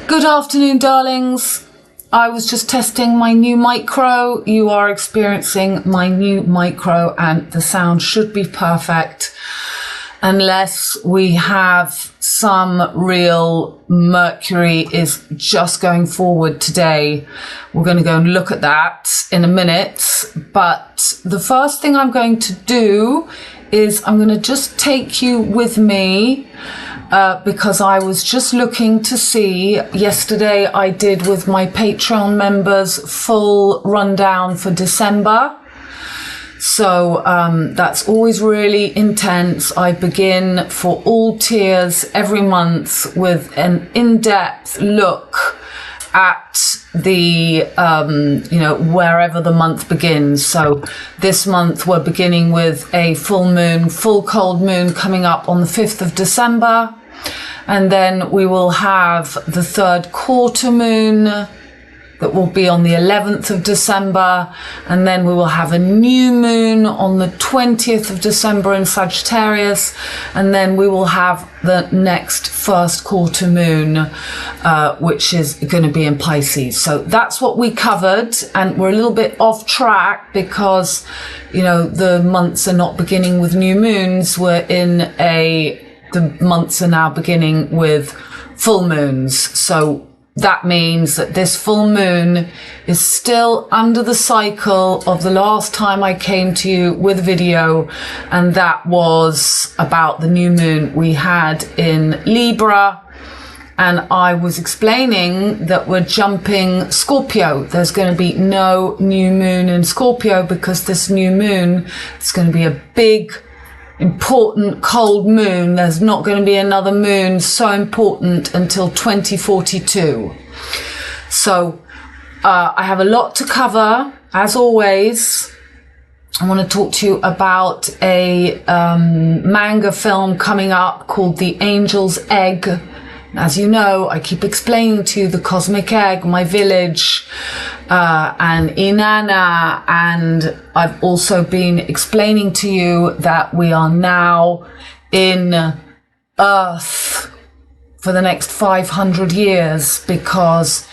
Good afternoon, darlings. I was just testing my new micro. You are experiencing my new micro and the sound should be perfect unless we have some real Mercury is just going forward today. We're going to go and look at that in a minute. But the first thing I'm going to do is I'm going to just take you with me because I was just looking to see, yesterday I did with my Patreon members full rundown for December. So that's always really intense. I begin for all tiers every month with an in-depth look at the, wherever the month begins. So this month we're beginning with a full moon, full cold moon coming up on the 5th of December. And then we will have the third quarter moon that will be on the 11th of December. And then we will have a new moon on the 20th of December in Sagittarius. And then we will have the next first quarter moon, which is going to be in Pisces. So that's what we covered. And we're a little bit off track because, the months are not beginning with new moons. The months are now beginning with full moons. So that means that this full moon is still under the cycle of the last time I came to you with a video, and that was about the new moon we had in Libra. And I was explaining that we're jumping Scorpio. There's going to be no new moon in Scorpio because this new moon is going to be a big, important cold moon. There's not going to be another moon so important until 2042. So I have a lot to cover. As always, I want to talk to you about a manga film coming up called The Angel's Egg. As you know, I keep explaining to you the cosmic egg, my village, and Inanna, and I've also been explaining to you that we are now in Earth for the next 500 years because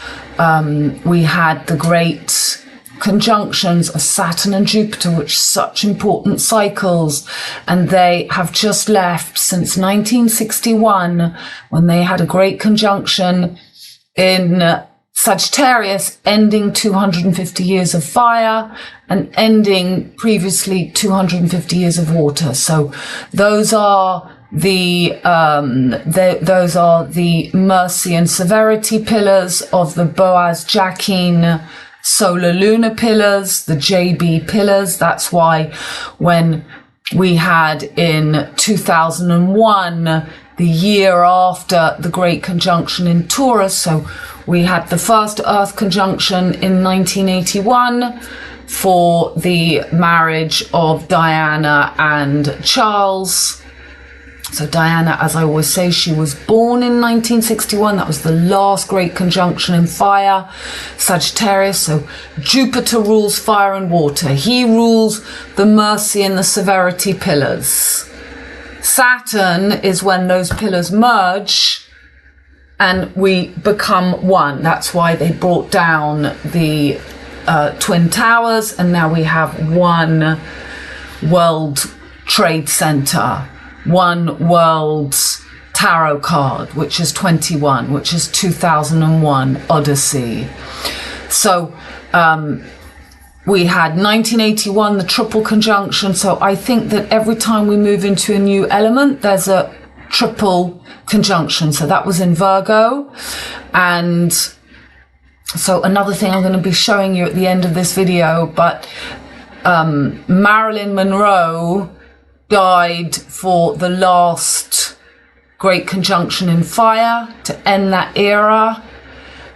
we had the great conjunctions of Saturn and Jupiter, which are such important cycles, and they have just left since 1961 when they had a great conjunction in Sagittarius, ending 250 years of fire and ending previously 250 years of water. So those are the mercy and severity pillars of the Boaz Jachin solar lunar pillars, the JB pillars. That's why when we had in 2001, the year after the great conjunction in Taurus, so we had the first Earth conjunction in 1981 for the marriage of Diana and Charles. So Diana, as I always say, she was born in 1961. That was the last great conjunction in fire, Sagittarius. So Jupiter rules fire and water. He rules the mercy and the severity pillars. Saturn is when those pillars merge and we become one. That's why they brought down the Twin Towers, and now we have one World Trade Center, one World Tarot card, which is 21, which is 2001 Odyssey. So we had 1981, the triple conjunction. So I think that every time we move into a new element, there's a triple conjunction. So that was in Virgo. And so another thing I'm going to be showing you at the end of this video, but Marilyn Monroe died for the last great conjunction in fire to end that era.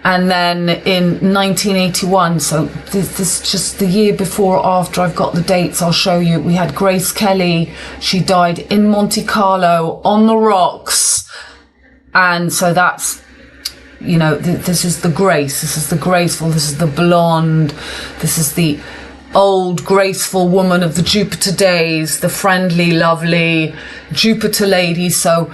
And then in 1981, so this is just the year before or after, I've got the dates, I'll show you. We had Grace Kelly. She died in Monte Carlo on the rocks. And so that's, this is the grace, this is the graceful, this is the blonde, this is the old graceful woman of the Jupiter days, the friendly, lovely Jupiter lady. So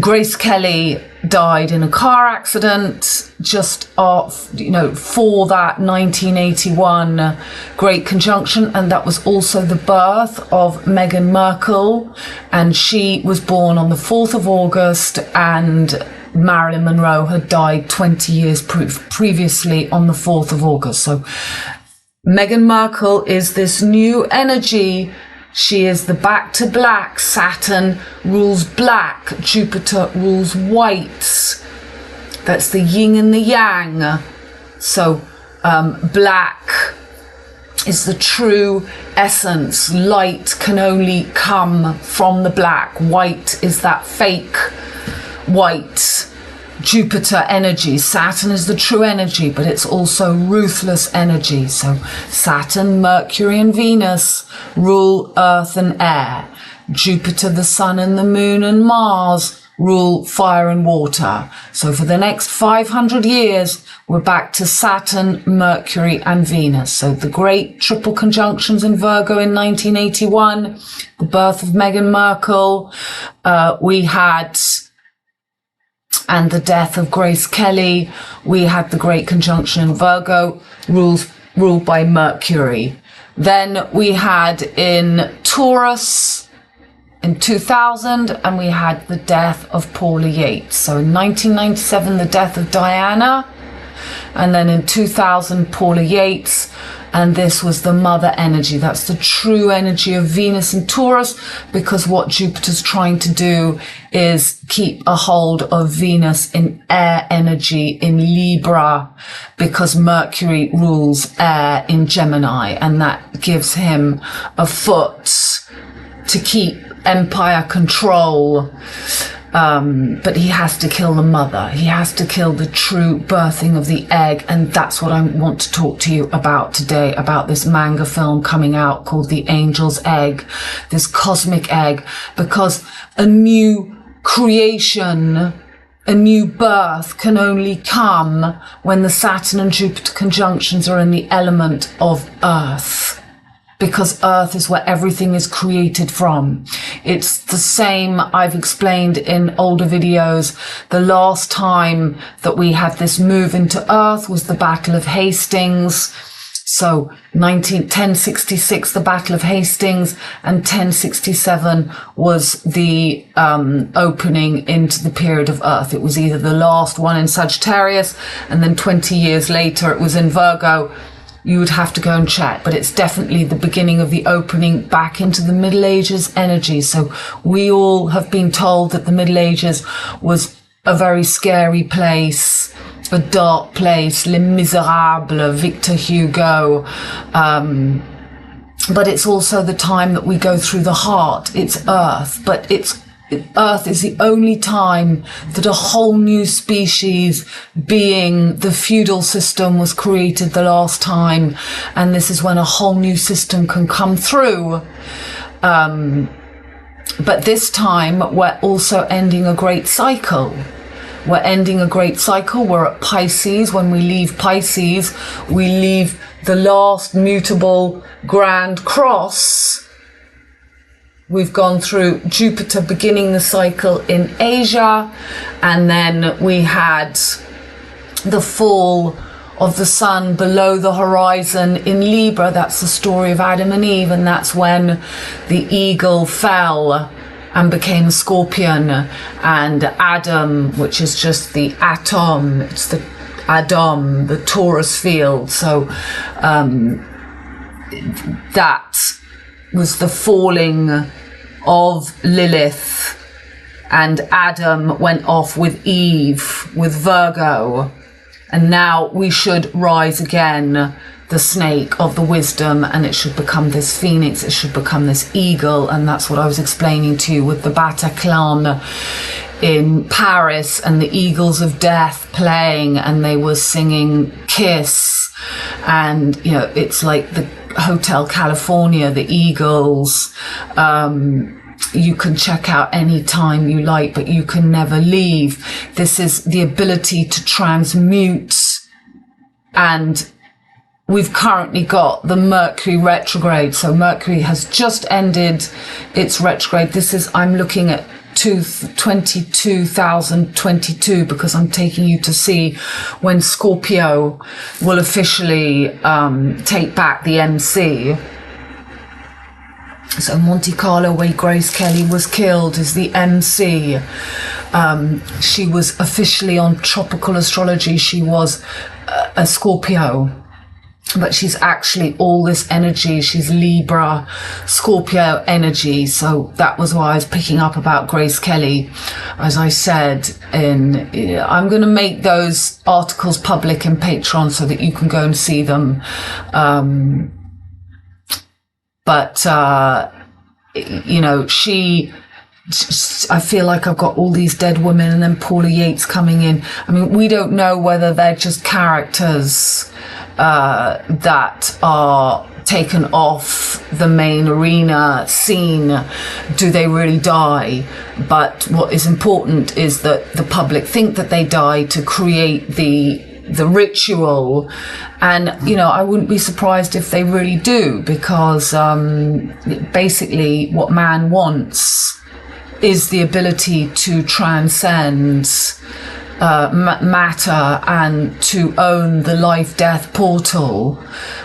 Grace Kelly died in a car accident just off, you know, for that 1981 Great Conjunction, and that was also the birth of Meghan Markle, and she was born on the 4th of August, and Marilyn Monroe had died 20 years previously on the 4th of August. So Meghan Markle is this new energy. She is the back to black. Saturn rules black. Jupiter rules white. That's the yin and the yang. So black is the true essence. Light can only come from the black. White is that fake white. Jupiter energy. Saturn is the true energy, but it's also ruthless energy. So Saturn, Mercury and Venus rule earth and air. Jupiter, the sun and the moon and Mars rule fire and water. So for the next 500 years, we're back to Saturn, Mercury and Venus. So the great triple conjunctions in Virgo in 1981, the birth of Meghan Markle, we had, and the death of Grace Kelly. We had the Great Conjunction in Virgo, ruled by Mercury. Then we had in Taurus in 2000, and we had the death of Paula Yates. So in 1997, the death of Diana, and then in 2000, Paula Yates. And this was the mother energy. That's the true energy of Venus in Taurus, because what Jupiter's trying to do is keep a hold of Venus in air energy in Libra, because Mercury rules air in Gemini, and that gives him a foot to keep empire control. But he has to kill the mother. He has to kill the true birthing of the egg. And that's what I want to talk to you about today, about this manga film coming out called The Angel's Egg, this cosmic egg, because a new creation, a new birth can only come when the Saturn and Jupiter conjunctions are in the element of earth. Because earth is where everything is created from. It's the same I've explained in older videos. The last time that we had this move into earth was the Battle of Hastings. So 1066, the Battle of Hastings, and 1067 was the opening into the period of earth. It was either the last one in Sagittarius, and then 20 years later it was in Virgo. You would have to go and check, but it's definitely the beginning of the opening back into the Middle Ages energy. So we all have been told that the Middle Ages was a very scary place, a dark place, Les Miserables, Victor Hugo. But it's also the time that we go through the heart. It's earth, but earth is the only time that a whole new species, being the feudal system, was created the last time, and this is when a whole new system can come through. But this time we're also ending a great cycle. We're ending a great cycle. We're at Pisces. When we leave Pisces, we leave the last mutable grand cross. We've gone through Jupiter beginning the cycle in Asia, and then we had the fall of the sun below the horizon in Libra. That's the story of Adam and Eve, and that's when the eagle fell and became a scorpion, and Adam, which is just the atom, it's the Adam, the Taurus field. So that was the falling of Lilith, and Adam went off with Eve, with Virgo, and now we should rise again, the snake of the wisdom, and it should become this phoenix, it should become this eagle. And that's what I was explaining to you with the Bataclan in Paris and the Eagles of Death playing, and they were singing Kiss, and you know, it's like the Hotel California, the Eagles. You can check out any time you like, but you can never leave. This is the ability to transmute, and we've currently got the Mercury retrograde. So Mercury has just ended its retrograde. This is, I'm looking at 2022, because I'm taking you to see when Scorpio will officially take back the MC. So Monte Carlo, where Grace Kelly was killed, is the MC. She was officially on tropical astrology. She was a Scorpio, but she's actually all this energy. She's Libra, Scorpio energy. So that was why I was picking up about Grace Kelly. As I said, I'm going to make those articles public in Patreon so that you can go and see them. But you know, I feel like I've got all these dead women and then Paula Yates coming in. I mean, we don't know whether they're just characters that are taken off the main arena scene. Do they really die? But what is important is that the public think that they die to create the ritual. And, you know, I wouldn't be surprised if they really do, because basically what man wants is the ability to transcend matter and to own the life-death portal,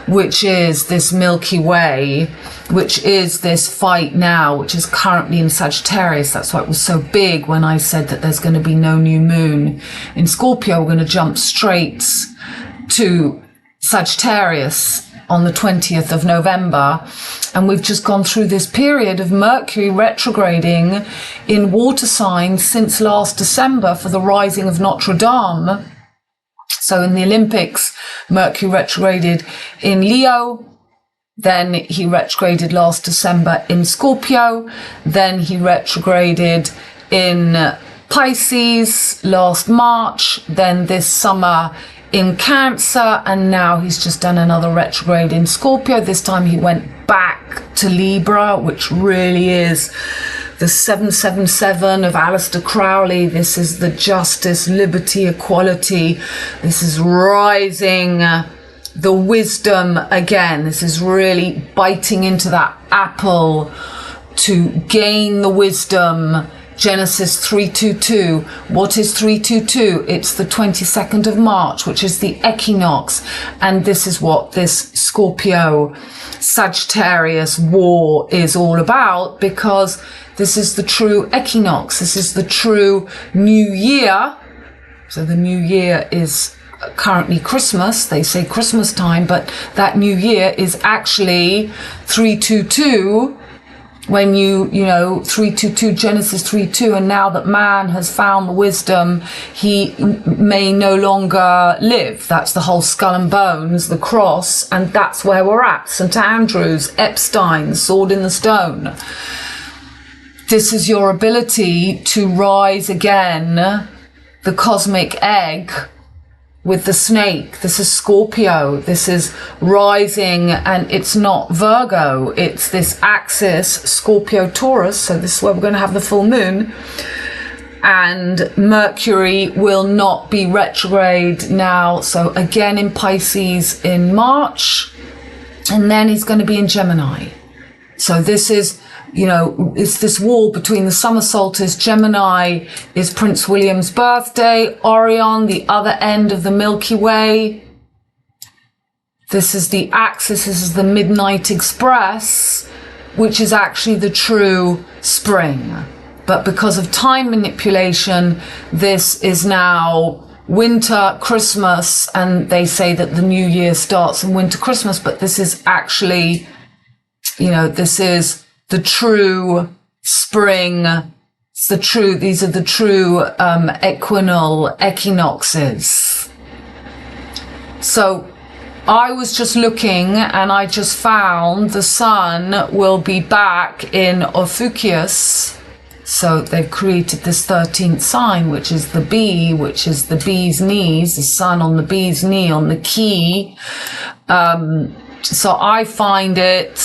which is this Milky Way, which is this fight now, which is currently in Sagittarius. That's why it was so big when I said that there's going to be no new moon in Scorpio. We're going to jump straight to Sagittarius on the 20th of November. And we've just gone through this period of Mercury retrograding in water signs since last December for the rising of Notre Dame. So in the Olympics, Mercury retrograded in Leo. Then he retrograded last December in Scorpio. Then he retrograded in Pisces last March. Then this summer in Cancer, and now he's just done another retrograde in Scorpio. This time he went back to Libra, which really is the 777 of Aleister Crowley. This is the justice, liberty, equality. This is rising the wisdom again. This is really biting into that apple to gain the wisdom. Genesis 3:22. What is 3:22? It's the 22nd of March, which is the equinox. And this is what this Scorpio Sagittarius war is all about, because this is the true equinox. This is the true new year. So the new year is currently Christmas. They say Christmas time, but that new year is actually 3:22. When you know, 3:22, Genesis 3:2, and now that man has found the wisdom, he may no longer live. That's the whole skull and bones, the cross, and that's where we're at. St. Andrews, Epstein, sword in the stone. This is your ability to rise again, the cosmic egg with the snake. This is Scorpio. This is rising, and it's not Virgo. It's this axis, Scorpio Taurus. So this is where we're going to have the full moon. And Mercury will not be retrograde now. So again in Pisces in March. And then he's going to be in Gemini. So this is, you know, it's this war between the summer solstice. Gemini is Prince William's birthday. Orion, the other end of the Milky Way. This is the axis. This is the Midnight Express, which is actually the true spring. But because of time manipulation, this is now winter, Christmas, and they say that the new year starts in winter, Christmas, but this is actually, you know, this is the true spring. It's the true, these are the true equinal equinoxes. So I was just looking and I just found the sun will be back in Ophiuchus. So they've created this 13th sign, which is the bee, which is the bee's knees, the sun on the bee's knee, on the key. So I find it,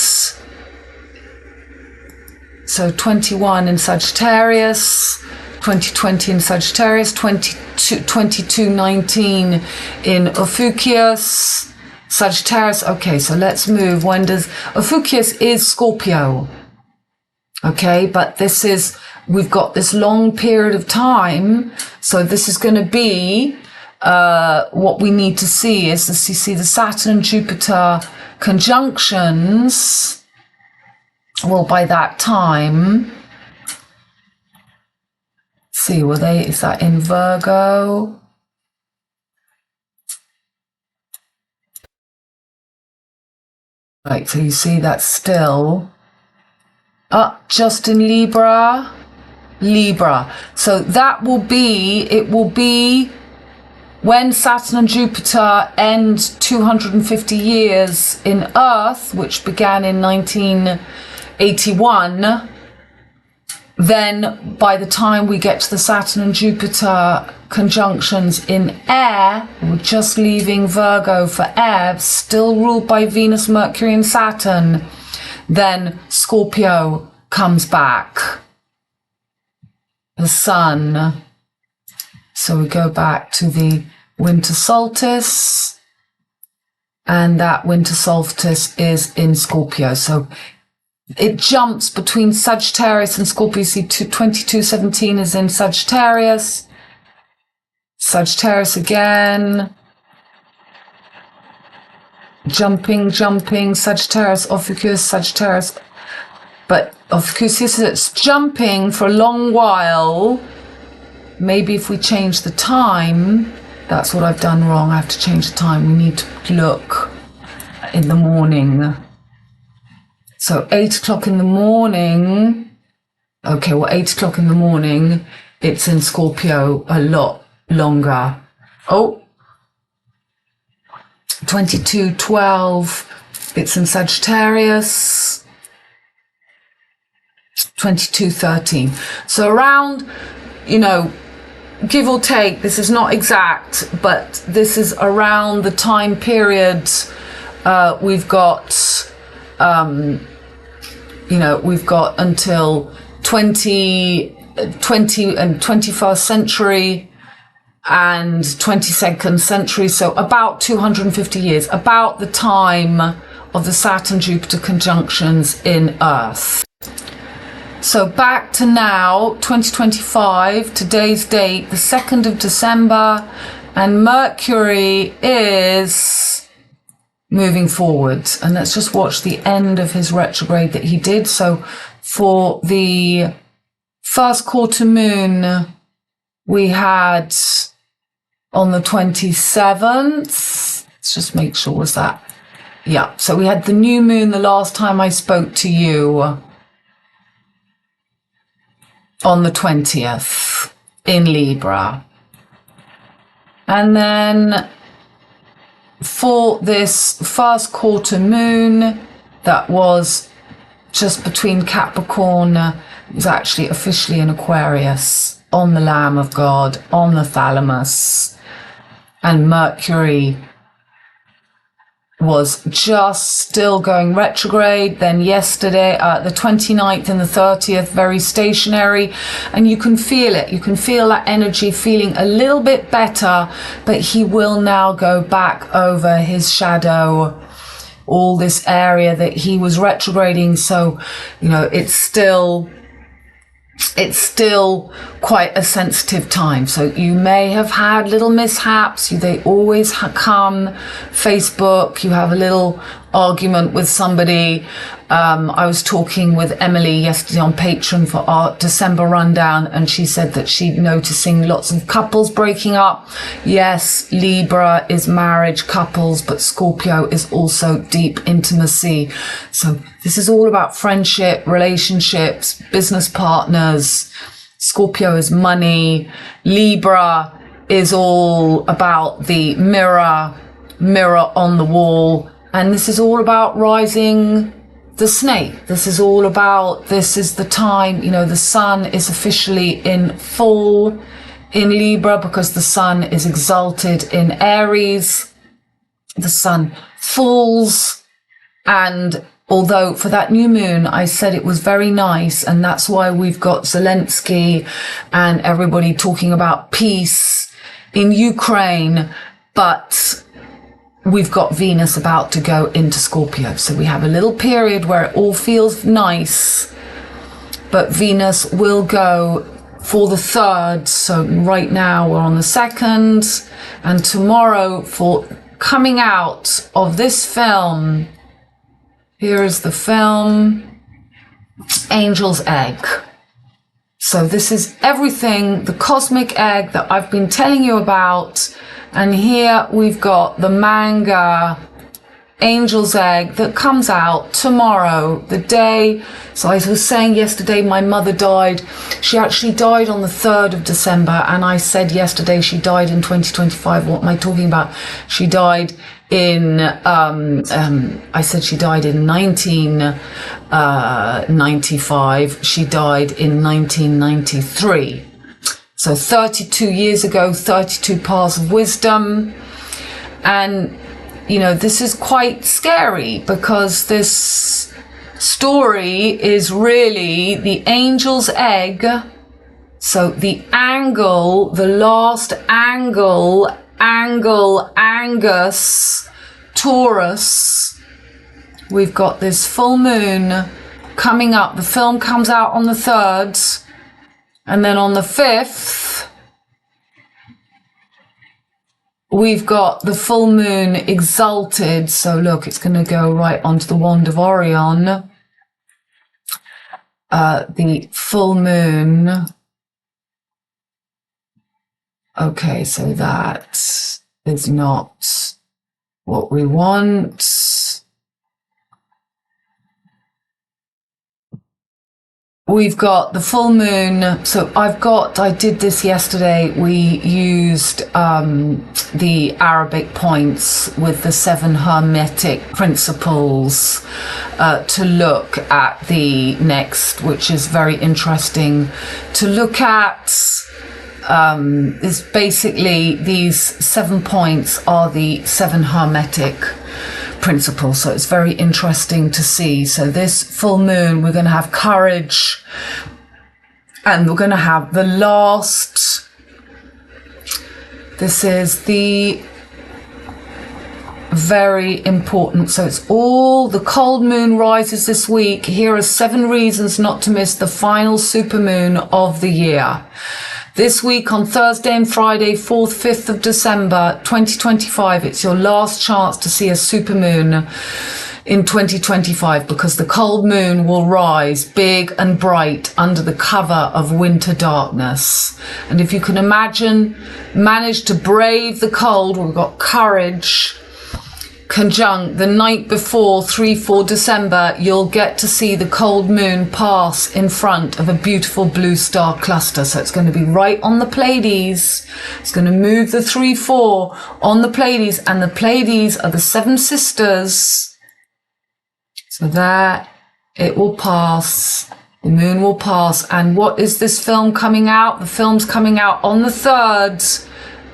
so 21 in Sagittarius, 2020 in Sagittarius, 2219 in Ophiuchus, Sagittarius. Okay, so let's move. When does Ophiuchus is Scorpio? Okay, but this is we've got this long period of time. So this is going to be what we need to see is you see the Saturn and Jupiter conjunctions. Well, by that time, see, is that in Virgo? Right, so you see that's still just in Libra. So that will be, it will be when Saturn and Jupiter end 250 years in Earth, which began in 1981, then by the time we get to the Saturn and Jupiter conjunctions in air, we're just leaving Virgo for air, still ruled by Venus, Mercury and Saturn, then Scorpio comes back. The Sun. So we go back to the winter solstice, and that winter solstice is in Scorpio. So it jumps between Sagittarius and Scorpio. See, 2217 is in Sagittarius. Sagittarius again. Jumping, Sagittarius, Ophiuchus, Sagittarius. But Ophiuchus, it's jumping for a long while. Maybe if we change the time, that's what I've done wrong. I have to change the time. We need to look in the morning. So 8 o'clock in the morning. Okay, well, 8 o'clock in the morning, it's in Scorpio a lot longer. Oh, 22:12, it's in Sagittarius. 22:13. So around, you know, give or take, this is not exact, but this is around the time period we've got, you know, we've got until 20 and 21st century and 22nd century. So about 250 years, about the time of the Saturn-Jupiter conjunctions in Earth. So back to now, 2025, today's date, the 2nd of December, and Mercury is moving forward. And let's just watch the end of his retrograde that he did. So for the first quarter moon, we had on the 27th, let's just make sure, was that? Yeah, so we had the new moon the last time I spoke to you. On the 20th in Libra. And then for this first quarter moon that was just between Capricorn, it was actually officially in Aquarius, on the Lamb of God, on the thalamus, and Mercury was just still going retrograde. Then yesterday, the 29th and the 30th, very stationary, and you can feel it. You can feel that energy, feeling a little bit better, but he will now go back over his shadow, all this area that he was retrograding. So, you know, it's still quite a sensitive time. So you may have had little mishaps. They always come. Facebook, you have a little argument with somebody. I was talking with Emily yesterday on Patreon for our December rundown, and she said that she's noticing lots of couples breaking up. Yes, Libra is marriage, couples, but Scorpio is also deep intimacy. So this is all about friendship, relationships, business partners. Scorpio is money. Libra is all about the mirror on the wall. And this is all about rising the snake. This is all about, this is the time, you know, the sun is officially in full in Libra because the sun is exalted in Aries. The sun falls, and although for that new moon, I said it was very nice, and that's why we've got Zelensky and everybody talking about peace in Ukraine, but we've got Venus about to go into Scorpio. So we have a little period where it all feels nice, but Venus will go for the 3rd. So right now we're on the 2nd, and tomorrow for coming out of this film. Here is the film, Angel's Egg. So this is everything, the cosmic egg that I've been telling you about. And here we've got the manga Angel's Egg that comes out tomorrow, the day. So I was saying yesterday my mother died. She actually died on the 3rd of December. And I said yesterday she died in 2025. What am I talking about? She died in, I said she died in 1995. She died in 1993. So 32 years ago, 32 paths of wisdom. And, you know, this is quite scary because this story is really the angel's egg. So the angle, the last angle, Angus, Taurus. We've got this full moon coming up. The film comes out on the 3rd, and then on the 5th, we've got the full moon exalted. So look, it's going to go right onto the wand of Orion. The full moon. Okay, so that is not what we want. We've got the full moon. So I did this yesterday. We used the Arabic points with the 7 hermetic principles to look at the next, which is very interesting to look at. Is basically these 7 points are the 7 hermetic principles. So it's very interesting to see. So this full moon, we're going to have courage, and we're going to have the last. This is the very important. So it's all the cold moon rises this week. Here are 7 reasons not to miss the final supermoon of the year. This week on Thursday and Friday, 4th, 5th of December, 2025, it's your last chance to see a supermoon in 2025 because the cold moon will rise big and bright under the cover of winter darkness. And if you can imagine, manage to brave the cold, we've got courage, conjunct the night before 3-4 December, you'll get to see the cold moon pass in front of a beautiful blue star cluster. So it's going to be right on the Pleiades. It's going to move the 3-4 on the Pleiades, and the Pleiades are the 7 sisters. So there it will pass. The moon will pass. And what is this film coming out? The film's coming out on the 3rd.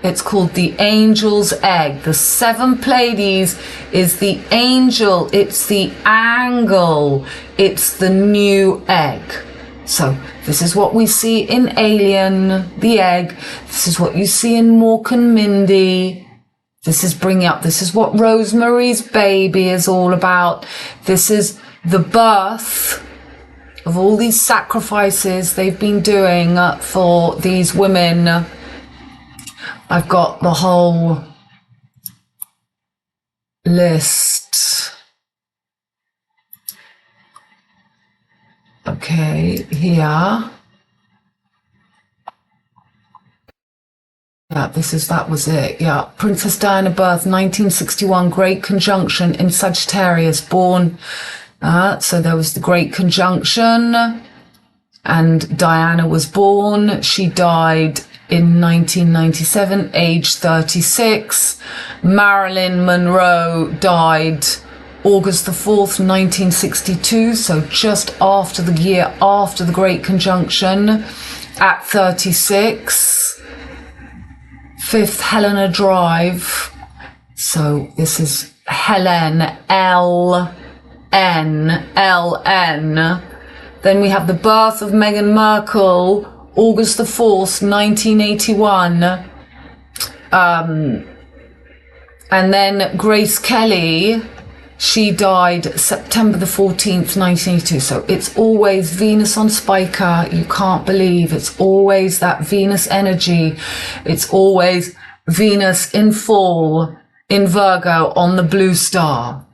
It's called The Angel's Egg. The 7 Pleiades is the angel. It's the angle. It's the new egg. So this is what we see in Alien, the egg. This is what you see in Mork and Mindy. This is bringing up, this is what Rosemary's Baby is all about. This is the birth of all these sacrifices they've been doing for these women. I've got the whole list. Okay, here. Yeah, that was it. Yeah, Princess Diana birth, 1961, Great Conjunction in Sagittarius, born. So there was the Great Conjunction, and Diana was born. She died in 1997, age 36. Marilyn Monroe died August the 4th, 1962, so just after the year after the Great Conjunction, at 36. 5th, Helena Drive. So this is Helen, L-N. Then we have the birth of Meghan Markle, August the 4th, 1981. And then Grace Kelly, She died September the 14th, 1982. So it's always Venus on Spica. You can't believe it's always that Venus energy. It's always Venus in full in Virgo on the blue star.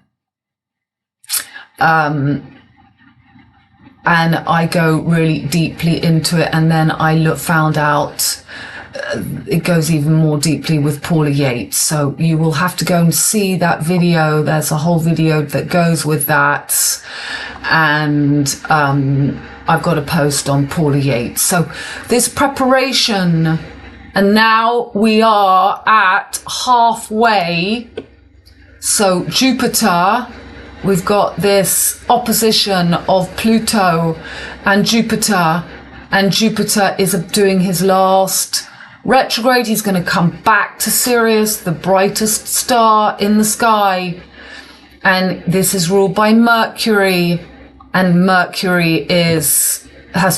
And I go really deeply into it. And then I found out it goes even more deeply with Paula Yates. So you will have to go and see that video. There's a whole video that goes with that. And I've got a post on Paula Yates. So this preparation, and now we are at halfway. So Jupiter, we've got this opposition of Pluto and Jupiter is doing his last retrograde. He's going to come back to Sirius, the brightest star in the sky. And this is ruled by Mercury. And Mercury has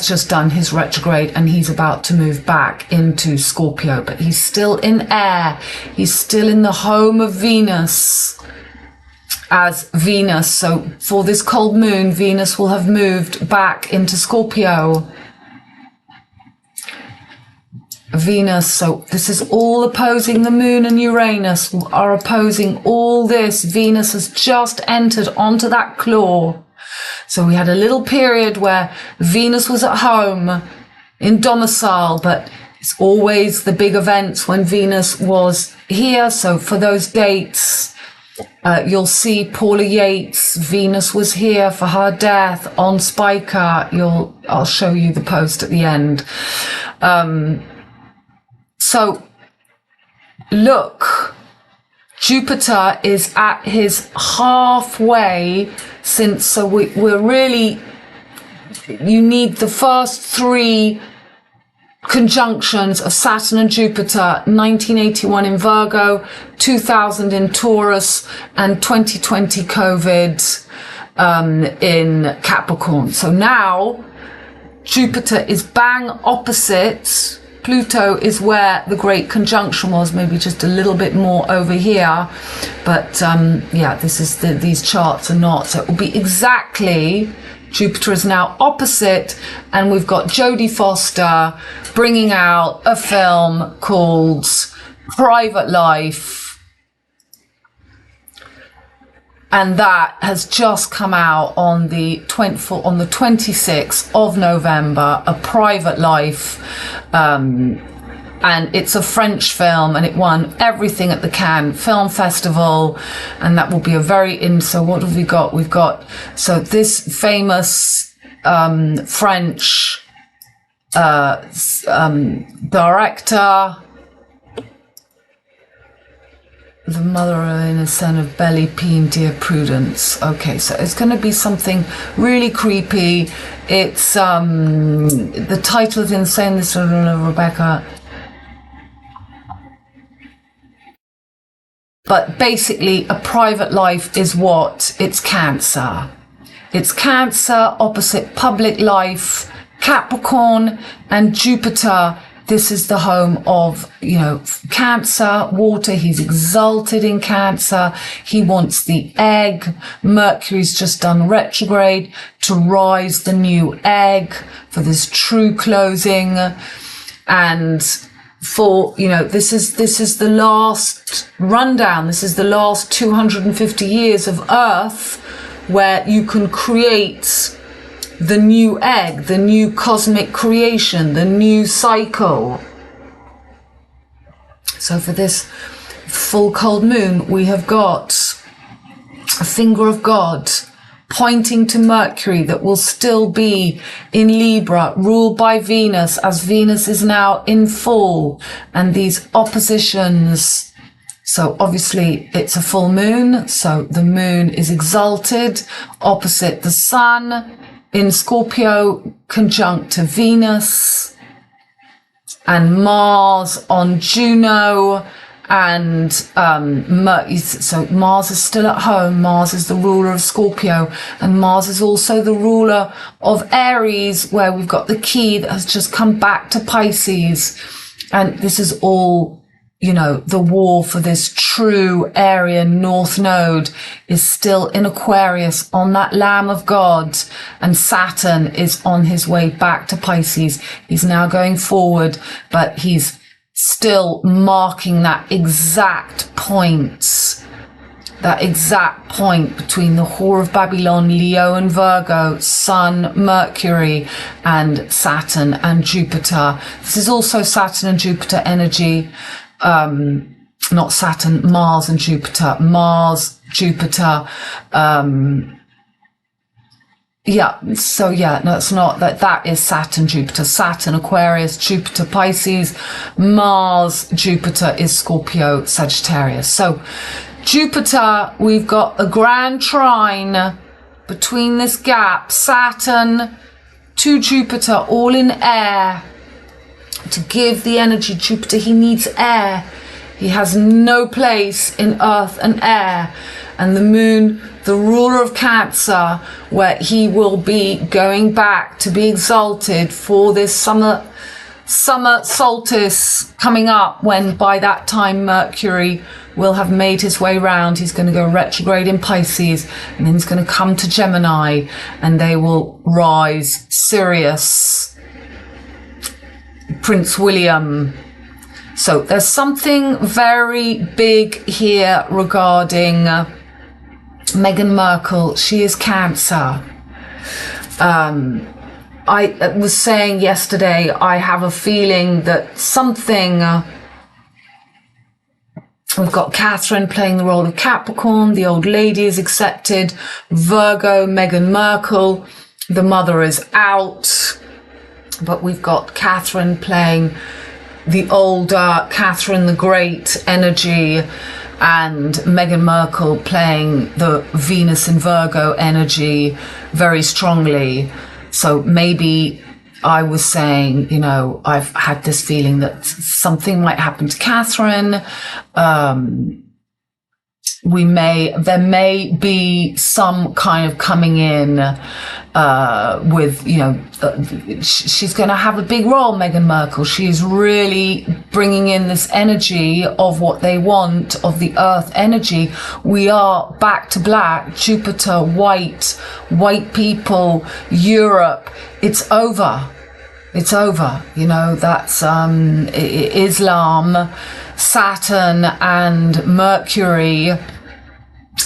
just done his retrograde, and he's about to move back into Scorpio. But he's still in air. He's still in the home of Venus. As Venus, so for this cold moon, Venus will have moved back into Scorpio. Venus, so this is all opposing the moon, and Uranus are opposing all this. Venus has just entered onto that claw. So we had a little period where Venus was at home in domicile, but it's always the big events when Venus was here. So for those dates, you'll see Paula Yates, Venus was here for her death on Spica. I'll show you the post at the end. So look, Jupiter is at his halfway since, so we're really, you need the first 3 conjunctions of Saturn and Jupiter, 1981 in Virgo, 2000 in Taurus, and 2020 COVID in Capricorn. So now Jupiter is bang opposite. Pluto is where the great conjunction was, maybe just a little bit more over here. But yeah, these charts are not. So it will be exactly, Jupiter is now opposite, and we've got Jodie Foster bringing out a film called Private Life. And that has just come out on the 26th of November, A Private Life. And it's a French film, and it won everything at the Cannes Film Festival. And that will be so what have we got? We've got, so this famous French director, the mother in a son of Belly Peen, Dear Prudence. Okay, so it's going to be something really creepy. It's the title is insane. This is Rebecca. But basically, A Private Life is what? It's Cancer. It's Cancer opposite public life, Capricorn and Jupiter. This is the home of, Cancer, water. He's exalted in Cancer. He wants the egg. Mercury's just done retrograde to rise the new egg for this true closing. And for, this is the last rundown. This is the last 250 years of Earth where you can create the new egg, the new cosmic creation, the new cycle. So for this full cold moon, we have got a finger of God pointing to Mercury that will still be in Libra, ruled by Venus, as Venus is now in full, and these oppositions. So obviously it's a full moon, so the moon is exalted opposite the sun in Scorpio, conjunct to Venus, and Mars on Juno, and so Mars is still at home. Mars is the ruler of Scorpio, and Mars is also the ruler of Aries, where we've got the key that has just come back to Pisces. And this is all you know, the war for this true Aryan North Node is still in Aquarius on that Lamb of God, and Saturn is on his way back to Pisces. He's now going forward, but he's still marking that exact point between the Whore of Babylon, Leo and Virgo, Sun, Mercury, and Saturn and Jupiter. This is also Saturn and Jupiter energy. Not Saturn, Mars and Jupiter. Mars, Jupiter. That is Saturn, Jupiter. Saturn, Aquarius, Jupiter, Pisces. Mars, Jupiter is Scorpio, Sagittarius. So Jupiter, we've got a grand trine between this gap, Saturn to Jupiter, all in air. To give the energy, Jupiter, he needs air. He has no place in earth and air. And the moon, the ruler of Cancer, where he will be going back to be exalted for this summer solstice coming up, when by that time Mercury will have made his way round. He's going to go retrograde in Pisces, and then he's going to come to Gemini, and they will rise Sirius, Prince William. So there's something very big here regarding Meghan Markle. She is Cancer. I was saying yesterday, I have a feeling that something... we've got Catherine playing the role of Capricorn. The old lady is accepted. Virgo, Meghan Markle. The mother is out. But we've got Catherine playing the older Catherine the Great energy, and Meghan Markle playing the Venus in Virgo energy very strongly. So maybe I was saying, you know, I've had this feeling that something might happen to Catherine. There may be some kind of coming in with, you know, she's going to have a big role, Meghan Markle. She is really bringing in this energy of what they want, of the earth energy. We are back to black, Jupiter, white people, Europe. It's over. It's over. You know, that's Islam, Saturn and Mercury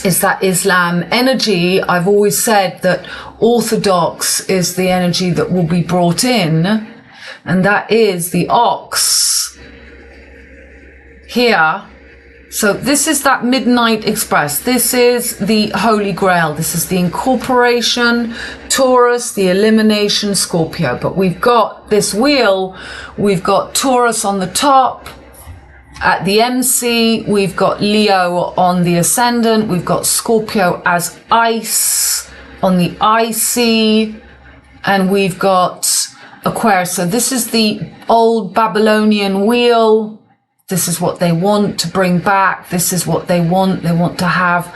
is that Islam energy. I've always said that Orthodox is the energy that will be brought in, and that is the ox here. So this is that Midnight Express. This is the Holy Grail. This is the incorporation, Taurus, the elimination, Scorpio. But we've got this wheel. We've got Taurus on the top. At the MC, we've got Leo on the ascendant. We've got Scorpio as ice on the IC. And we've got Aquarius. So this is the old Babylonian wheel. This is what they want to bring back. This is what they want. They want to have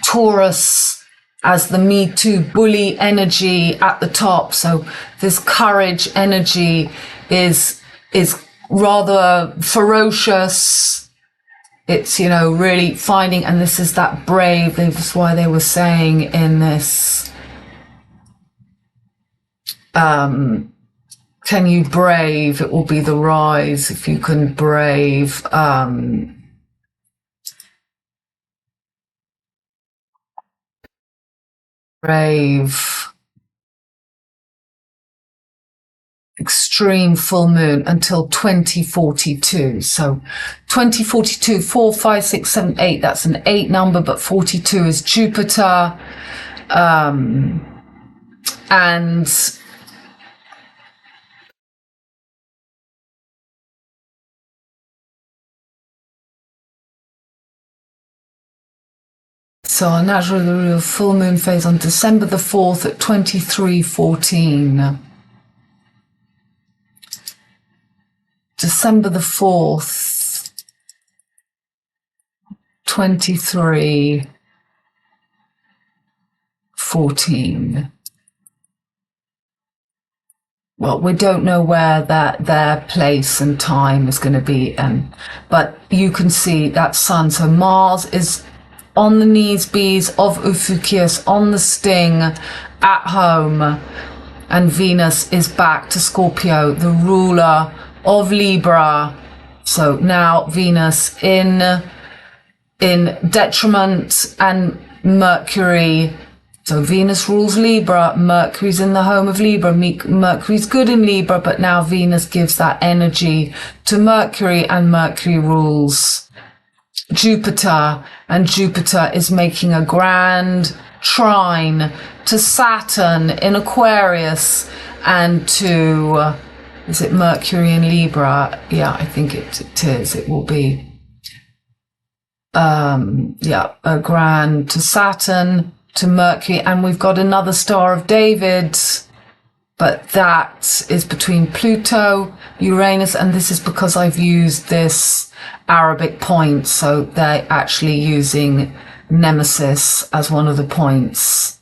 Taurus as the Me Too bully energy at the top. So this courage energy is rather ferocious. It's, you know, really finding, and this is that brave. That's why they were saying in this, can you brave? It will be the rise if you can brave. Brave. Extreme full moon until 2042. So 2042, 4, 5, 6, 7, 8. That's an 8 number, but 42 is Jupiter. And so our natural full moon phase on December the 4th at 23:14. December the 4th, 23:14. well, we don't know where their place and time is going to be, but you can see that sun. So Mars is on the knees, bees of Ophiuchus, on the sting, at home, and Venus is back to Scorpio, the ruler of Libra. So now Venus in detriment, and Mercury. So Venus rules Libra, Mercury's in the home of Libra, Mercury's good in Libra, but now Venus gives that energy to Mercury, and Mercury rules Jupiter, and Jupiter is making a grand trine to Saturn in Aquarius and to, is it Mercury in Libra? Yeah, I think it is. It will be, a grand to Saturn, to Mercury, and we've got another Star of David, but that is between Pluto, Uranus, and this is because I've used this Arabic point, so they're actually using Nemesis as one of the points.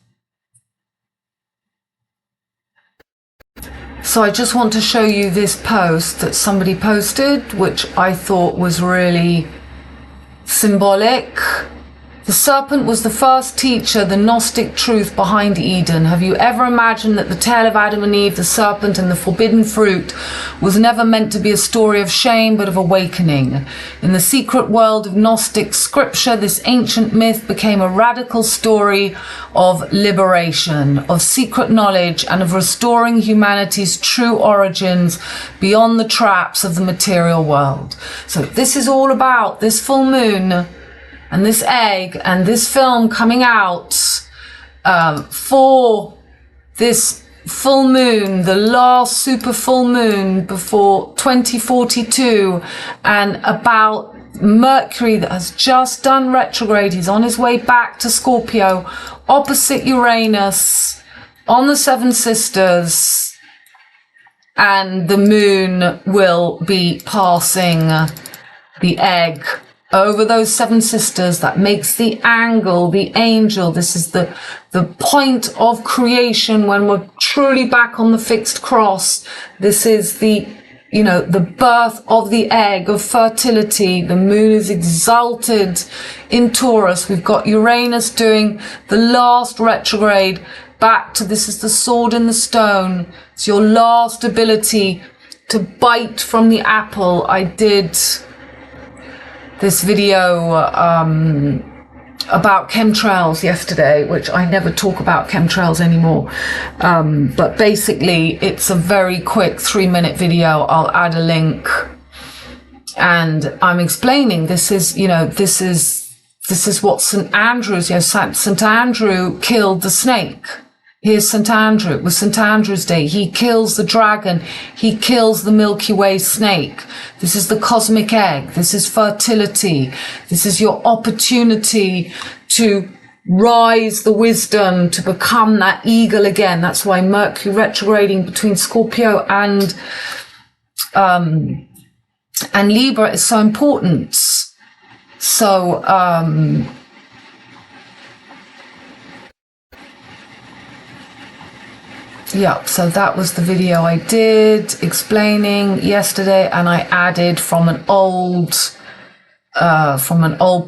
So I just want to show you this post that somebody posted, which I thought was really symbolic. The serpent was the first teacher, the Gnostic truth behind Eden. Have you ever imagined that the tale of Adam and Eve, the serpent and the forbidden fruit, was never meant to be a story of shame but of awakening? In the secret world of Gnostic scripture, this ancient myth became a radical story of liberation, of secret knowledge, and of restoring humanity's true origins beyond the traps of the material world. So this is all about this full moon and this egg and this film coming out for this full moon, the last super full moon before 2042, and about Mercury that has just done retrograde. He's on his way back to Scorpio, opposite Uranus, on the Seven Sisters, and the moon will be passing the egg over those Seven Sisters. That makes the angle, the angel. This is the point of creation when we're truly back on the fixed cross. This is the birth of the egg, of fertility. The moon is exalted in Taurus. We've got Uranus doing the last retrograde back to, this is the sword in the stone. It's your last ability to bite from the apple. I did this video about chemtrails yesterday, which I never talk about chemtrails anymore, but basically it's a very quick 3-minute video. I'll add a link, and I'm explaining this is what St. Andrew's, St. Andrew killed the snake. Here's St. Andrew. It was St. Andrew's Day. He kills the dragon. He kills the Milky Way snake. This is the cosmic egg. This is fertility. This is your opportunity to rise the wisdom, to become that eagle again. That's why Mercury retrograding between Scorpio and Libra is so important. So, yeah, so that was the video I did explaining yesterday, and I added from an old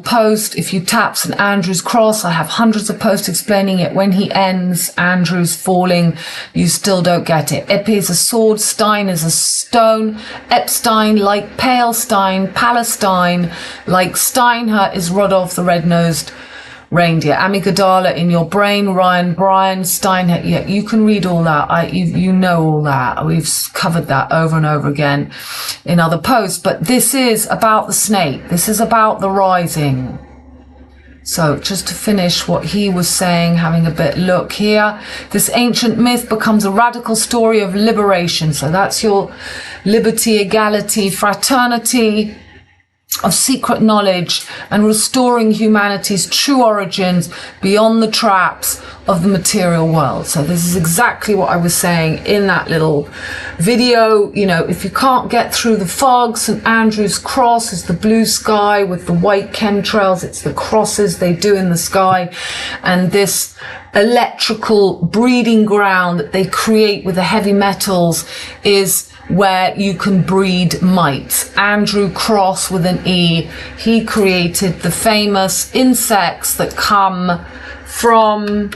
post. If you tap St. Andrew's cross, I have hundreds of posts explaining it. When he ends, Andrew's falling, you still don't get it. Epi is a sword, Stein is a stone, Epstein like Palestine, Palestine like Steinhardt is Rodolph the red-nosed reindeer. Amygdala in your brain, Ryan, Brian, Steinhardt. Yeah, you can read all that. You know all that. We've covered that over and over again in other posts. But this is about the snake. This is about the rising. So just to finish what he was saying, having a bit look here, this ancient myth becomes a radical story of liberation. So that's your liberty, equality, fraternity, of secret knowledge and restoring humanity's true origins beyond the traps of the material world. So this is exactly what I was saying in that little video. You know, if you can't get through the fog, St. Andrew's Cross is the blue sky with the white chemtrails. It's the crosses they do in the sky, and this electrical breeding ground that they create with the heavy metals is where you can breed mites. Andrew Cross with an E, he created the famous insects that come from,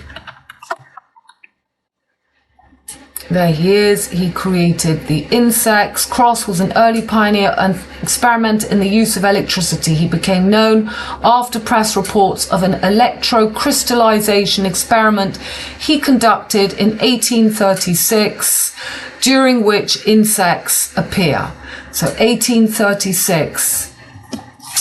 there he is, he created the insects. Cross was an early pioneer and experimenter in the use of electricity. He became known after press reports of an electrocrystallization experiment he conducted in 1836, during which insects appear. So 1836.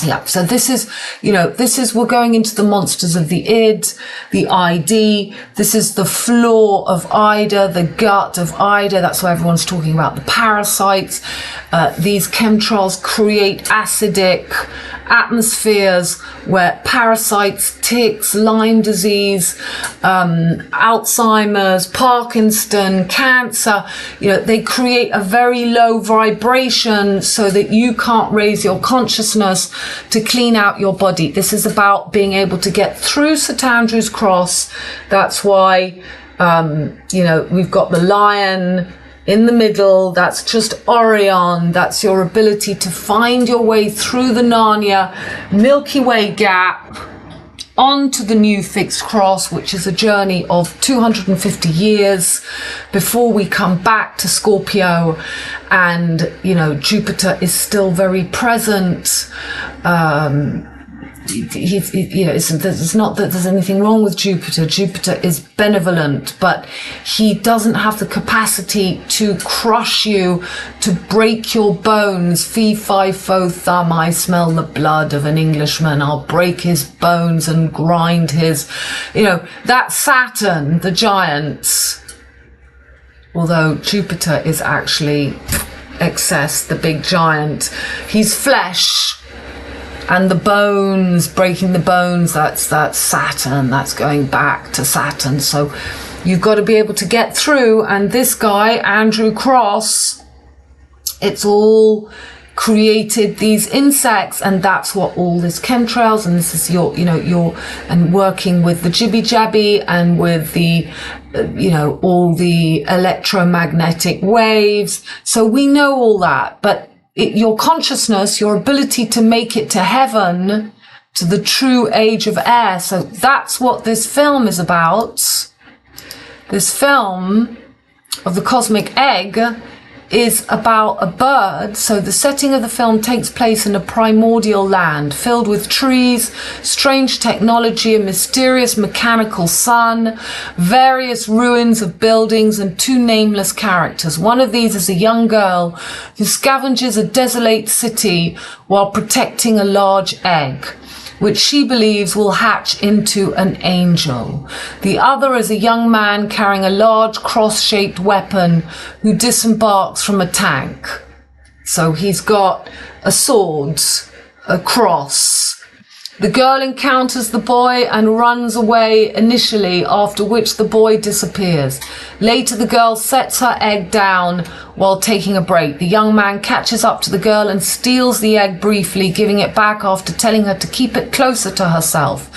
Yeah, so this is, you know, we're going into the monsters of the id, the ID. This is the floor of Ida, the gut of Ida. That's why everyone's talking about the parasites. These chemtrails create acidic atmospheres where parasites, ticks, Lyme disease, Alzheimer's, Parkinson, cancer, you know, they create a very low vibration so that you can't raise your consciousness to clean out your body. This is about being able to get through St. Andrew's Cross. That's why, you know, we've got the lion in the middle. That's just Orion. That's your ability to find your way through the Narnia Milky Way gap onto the new fixed cross, which is a journey of 250 years before we come back to Scorpio. And, you know, Jupiter is still very present. You know, it's not that there's anything wrong with Jupiter. Jupiter is benevolent, but he doesn't have the capacity to crush you, to break your bones. Fee, fi, fo, thumb, I smell the blood of an Englishman. I'll break his bones and grind his, you know, that's Saturn, the giant. Although Jupiter is actually excess, the big giant. He's flesh. And the bones, breaking the bones, that's Saturn. That's going back to Saturn. So you've got to be able to get through. And this guy, Andrew Cross, it's all created these insects, and that's what all this chemtrails, and this is your, you know, and working with the jibby jabby and with the, you know, all the electromagnetic waves. So we know all that, but your consciousness, your ability to make it to heaven, to the true age of air. So that's what this film is about. This film of the cosmic egg is about a bird. So the setting of the film takes place in a primordial land filled with trees, strange technology, a mysterious mechanical sun, various ruins of buildings, and two nameless characters. One of these is a young girl who scavenges a desolate city while protecting a large egg, which she believes will hatch into an angel. The other is a young man carrying a large cross-shaped weapon who disembarks from a tank. So he's got a sword, a cross. The girl encounters the boy and runs away initially, after which the boy disappears. Later, the girl sets her egg down while taking a break. The young man catches up to the girl and steals the egg briefly, giving it back after telling her to keep it closer to herself.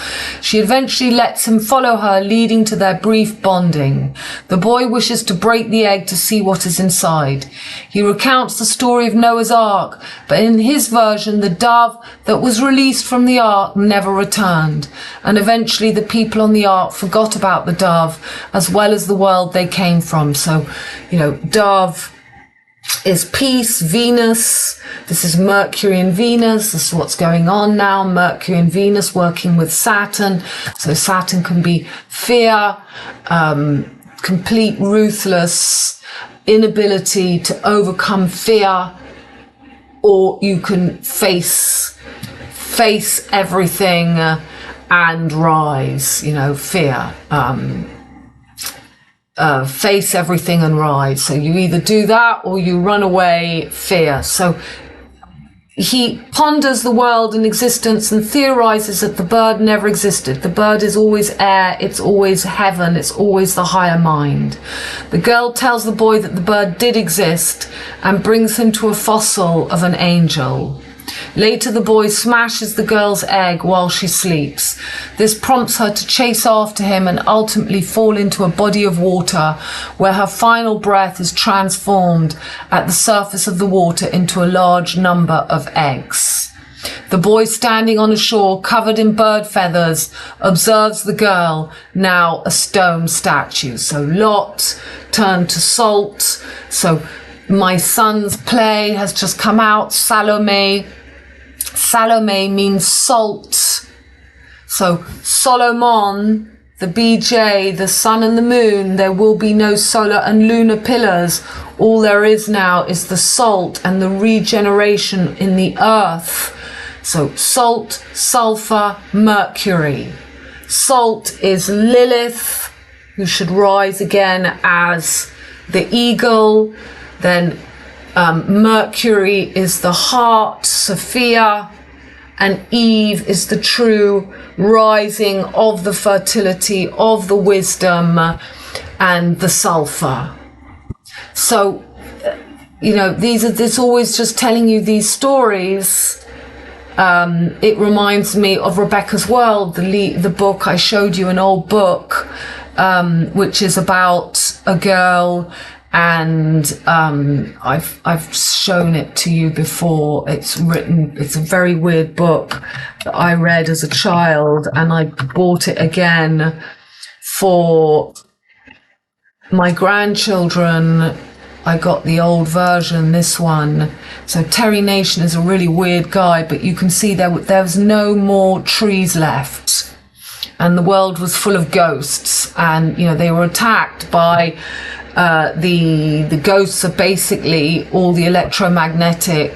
She eventually lets him follow her, leading to their brief bonding. The boy wishes to break the egg to see what is inside. He recounts the story of Noah's Ark, but in his version, the dove that was released from the ark never returned, and eventually the people on the ark forgot about the dove as well as the world they came from. So, you know, dove is peace, Venus. This is Mercury and Venus. This is what's going on now. Mercury and Venus working with Saturn. So Saturn can be fear, complete ruthless inability to overcome fear, or you can face everything and rise, you know, fear. Face everything and rise. So you either do that or you run away, fear. So he ponders the world and existence and theorizes that the bird never existed. The bird is always air, it's always heaven, it's always the higher mind. The girl tells the boy that the bird did exist and brings him to a fossil of an angel. Later, the boy smashes the girl's egg while she sleeps. This prompts her to chase after him and ultimately fall into a body of water where her final breath is transformed at the surface of the water into a large number of eggs. The boy, standing on a shore covered in bird feathers, observes the girl, now a stone statue. So Lot turned to salt. So my son's play has just come out, Salome. Salome means salt. So Solomon, the BJ, the sun and the moon, there will be no solar and lunar pillars. All there is now is the salt and the regeneration in the earth. So salt, sulfur, Mercury. Salt is Lilith, who should rise again as the eagle. Then Mercury is the heart, Sophia, and Eve is the true rising of the fertility, of the wisdom, and the sulfur. So, this always just telling you these stories. It reminds me of Rebecca's World, the book I showed you, an old book, which is about a girl. And I've shown it to you before. It's a very weird book that I read as a child, and I bought it again for my grandchildren. I got the old version, this one. So Terry Nation is a really weird guy, but you can see there was no more trees left, and the world was full of ghosts, and they were attacked by the ghosts are basically all the electromagnetic,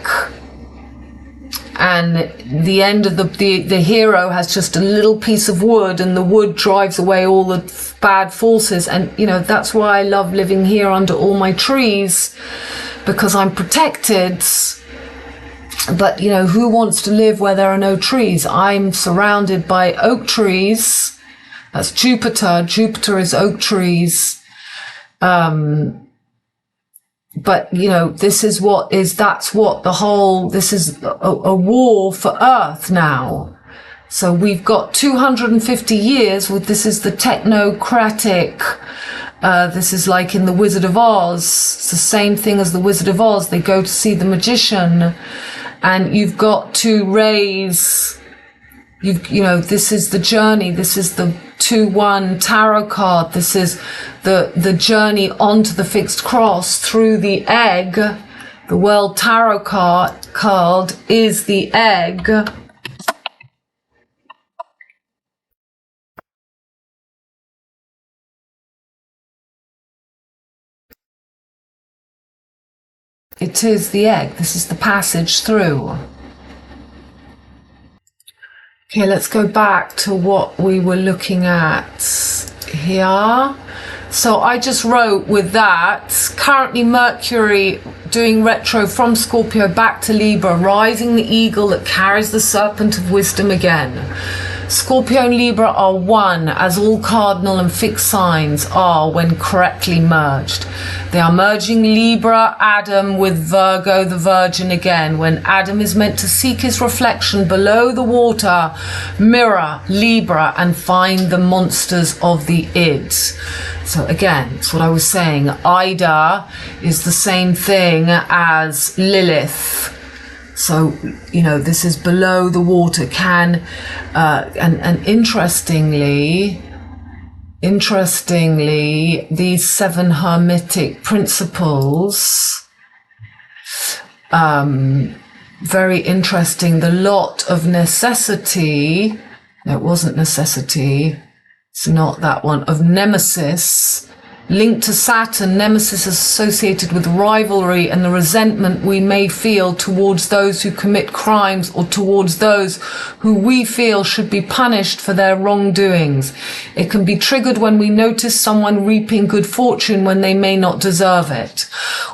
and the end of the hero has just a little piece of wood, and the wood drives away all the bad forces. And that's why I love living here under all my trees, because I'm protected. But who wants to live where there are no trees? I'm surrounded by oak trees. That's Jupiter is oak trees. But this is this is a war for Earth now. So we've got 250 years with, this is the technocratic, this is like in the Wizard of Oz. It's the same thing as the Wizard of Oz. They go to see the magician, and you've got to raise, this is the journey. This is the 2-1 tarot card. This is the journey onto the fixed cross through the egg. The world tarot card is the egg. It is the egg. This is the passage through. Okay, let's go back to what we were looking at here. So I just wrote with that, currently Mercury doing retro from Scorpio back to Libra, rising the eagle that carries the serpent of wisdom again. Scorpio and Libra are one, as all cardinal and fixed signs are when correctly merged. They are merging Libra, Adam, with Virgo, the Virgin again, when Adam is meant to seek his reflection below the water, mirror Libra, and find the monsters of the id. So again, it's what I was saying. Ida is the same thing as Lilith. So, this is below the water. And interestingly, these 7 hermetic principles, very interesting. The lot of necessity, no, it wasn't necessity, it's not that one, of nemesis, linked to Saturn. Nemesis is associated with rivalry and the resentment we may feel towards those who commit crimes, or towards those who we feel should be punished for their wrongdoings. It can be triggered when we notice someone reaping good fortune when they may not deserve it,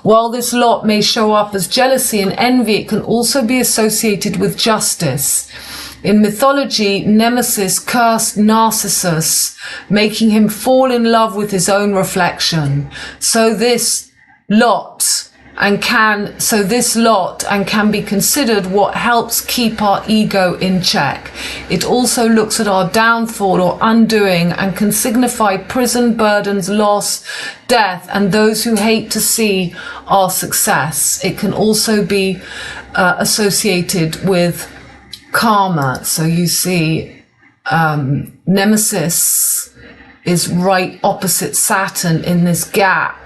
While this lot may show up as jealousy and envy, it can also be associated with justice. In mythology, Nemesis cursed Narcissus, making him fall in love with his own reflection. So this lot can be considered what helps keep our ego in check. It also looks at our downfall or undoing and can signify prison, burdens, loss, death, and those who hate to see our success. It can also be associated with karma. So you see, Nemesis is right opposite Saturn in this gap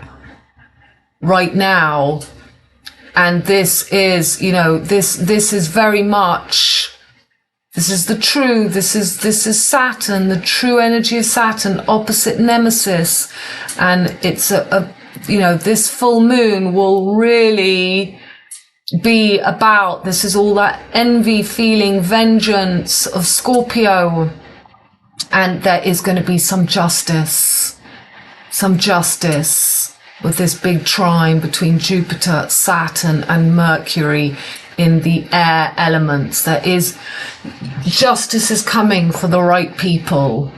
right now, and this is, you know, this is very much, this is Saturn, the true energy of Saturn opposite Nemesis, and it's you know, this full moon will really be about, this is all that envy feeling, vengeance of Scorpio, and there is going to be some justice with this big trine between Jupiter, Saturn and Mercury in the air elements. There is justice is coming for the right people.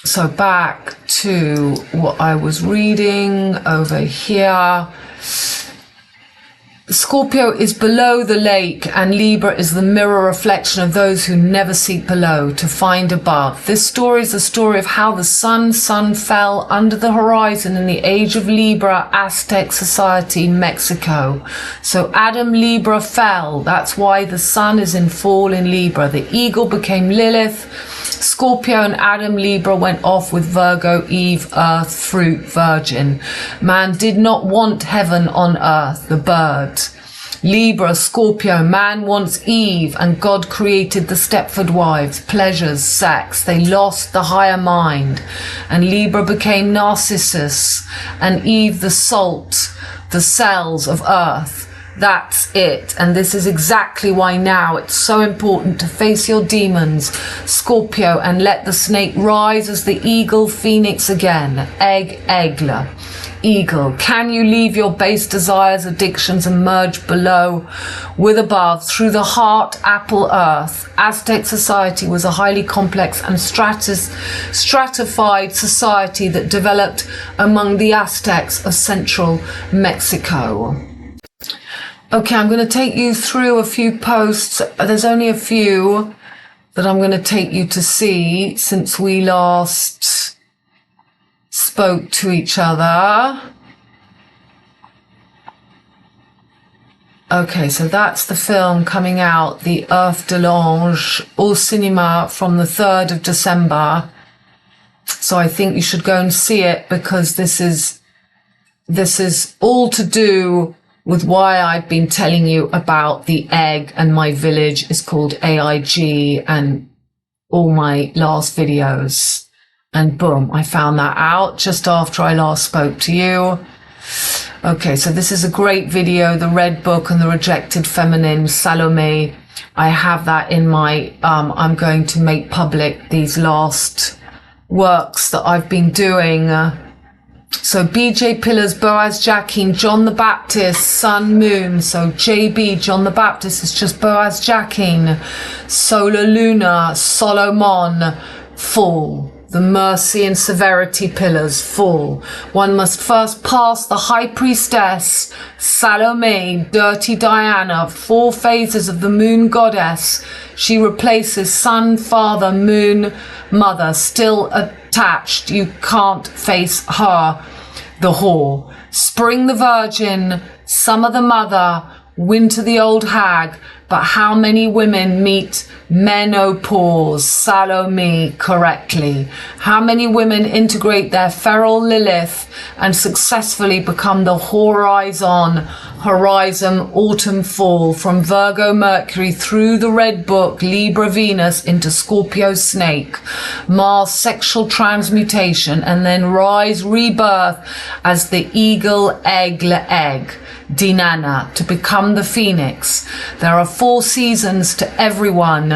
So back to what I was reading over here. Scorpio is below the lake, and Libra is the mirror reflection of those who never seek below to find above. This story is the story of how the sun fell under the horizon in the age of Libra, Aztec society, Mexico. So Adam Libra fell. That's why the sun is in fall in Libra. The eagle became Lilith. Scorpio and Adam Libra went off with Virgo, Eve, Earth, fruit, virgin. Man did not want heaven on earth, the bird. Libra, Scorpio, man wants Eve, and God created the Stepford wives, pleasures, sex. They lost the higher mind, and Libra became Narcissus, and Eve the salt, the cells of earth. That's it. And this is exactly why now it's so important to face your demons, Scorpio, and let the snake rise as the eagle phoenix again. Aigle. Eagle. Can you leave your base desires, addictions, and merge below with above through the heart, apple, earth? Aztec society was a highly complex and stratified society that developed among the Aztecs of central Mexico. Okay, I'm going to take you through a few posts. There's only a few that I'm going to take you to see since we last spoke to each other. Okay, so that's the film coming out, The Earth de l'Ange, au cinéma from the 3rd of December. So I think you should go and see it, because this is all to do with why I've been telling you about the egg, and my village is called AIG, and all my last videos. And boom, I found that out just after I last spoke to you. Okay, so this is a great video, The Red Book and the Rejected Feminine, Salome. I have that in my, I'm going to make public these last works that I've been doing. So BJ Pillars, Boaz Jackin, John the Baptist, Sun, Moon. So JB, John the Baptist, is just Boaz Jackin. Solar Luna, Solomon, Fall. The mercy and severity pillars, fall. One must first pass the high priestess, Salome, dirty Diana, 4 phases of the moon goddess. She replaces sun, father, moon, mother, still attached. You can't face her, the whore. Spring the virgin, summer the mother, winter the old hag. But how many women meet menopause, Salome, correctly? How many women integrate their feral Lilith and successfully become the horizon, autumn, fall, from Virgo Mercury through the Red Book, Libra Venus into Scorpio Snake, Mars sexual transmutation, and then rise, rebirth as the eagle egg. Dinana, to become the phoenix. There are 4 seasons to everyone.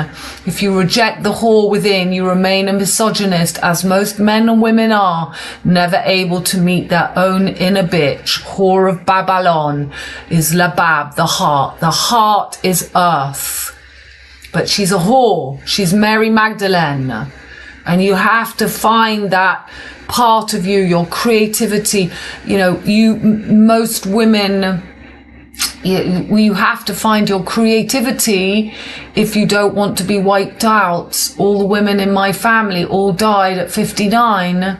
If you reject the whore within, you remain a misogynist, as most men and women are, never able to meet their own inner bitch. Whore of Babylon is Labab, the heart. The heart is earth. But she's a whore. She's Mary Magdalene. And you have to find that part of you, your creativity. You know, most women, you have to find your creativity if you don't want to be wiped out. All the women in my family all died at 59,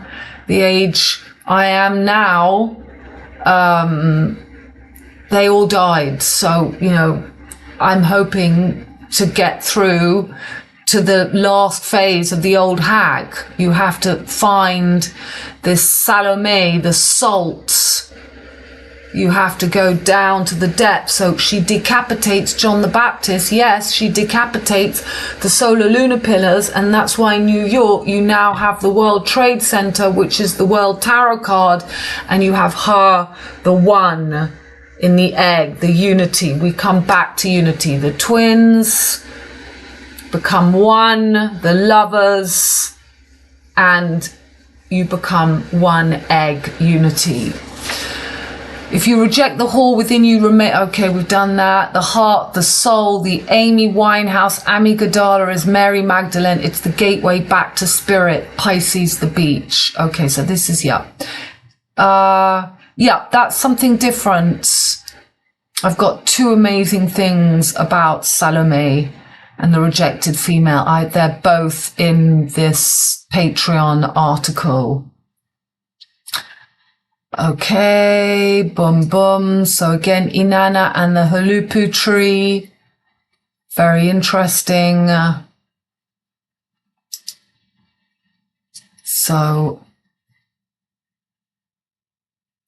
the age I am now. They all died. So, you know, I'm hoping to get through to the last phase of the old hag. You have to find this Salome, the salt. You have to go down to the depths. So she decapitates John the Baptist. Yes, she decapitates the solar lunar pillars. And that's why in New York, you now have the World Trade Center, which is the World Tarot card. And you have her, the one in the egg, the unity. We come back to unity. The twins become one, the lovers, and you become one egg unity. If you reject the whore within you, remain. Okay, we've done that. The heart, the soul, the Amy Winehouse, Amygdala is Mary Magdalene. It's the gateway back to spirit. Pisces, the beach. Okay, so this is, yeah, that's something different. I've got 2 amazing things about Salome and the rejected female. They're both in this Patreon article. Okay, boom, boom. So again, Inanna and the Halupu tree. Very interesting. So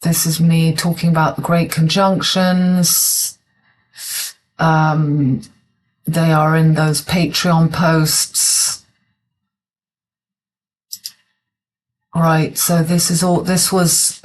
this is me talking about the great conjunctions. They are in those Patreon posts. All right, so this was,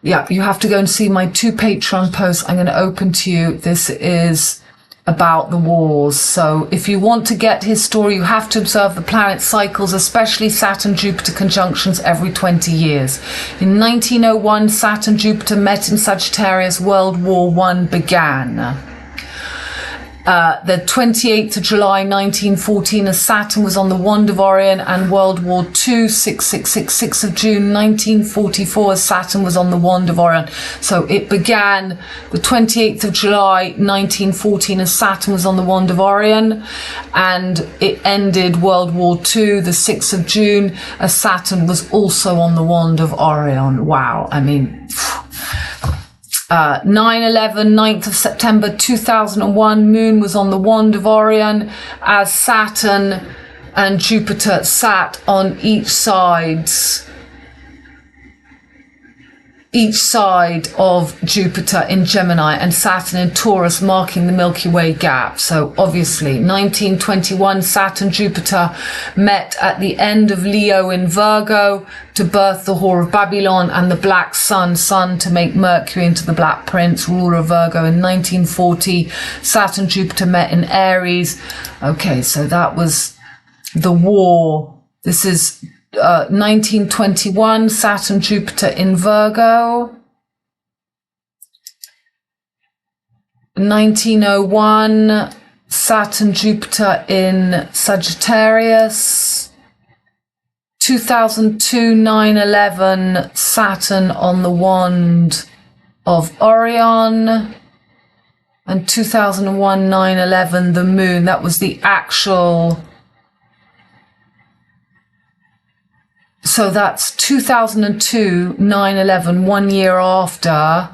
you have to go and see my 2 Patreon posts I'm going to open to you. This is about the wars. So if you want to get his story, you have to observe the planet cycles, especially Saturn-Jupiter conjunctions every 20 years. In 1901, Saturn-Jupiter met in Sagittarius, World War I began. The 28th of July 1914, as Saturn was on the wand of Orion, and World War II, 6 of June 1944, as Saturn was on the wand of Orion. So it began the 28th of July 1914, as Saturn was on the wand of Orion, and it ended World War II, the 6th of June, as Saturn was also on the wand of Orion. Wow, I mean... 9/11, 9th of September 2001, Moon was on the wand of Orion as Saturn and Jupiter sat on each side of Jupiter in Gemini and Saturn in Taurus, marking the Milky Way gap. So obviously 1921, Saturn Jupiter met at the end of Leo in Virgo to birth the whore of Babylon and the black sun to make Mercury into the Black Prince, ruler of Virgo. In 1940, Saturn Jupiter met in Aries. Okay, so that was the war. This is 1921, Saturn Jupiter in Virgo. 1901, Saturn Jupiter in Sagittarius. 2002, 9/11, Saturn on the wand of Orion. And 2001, 9/11, the moon. That was the actual... So that's 2002, 9/11, 1 year after.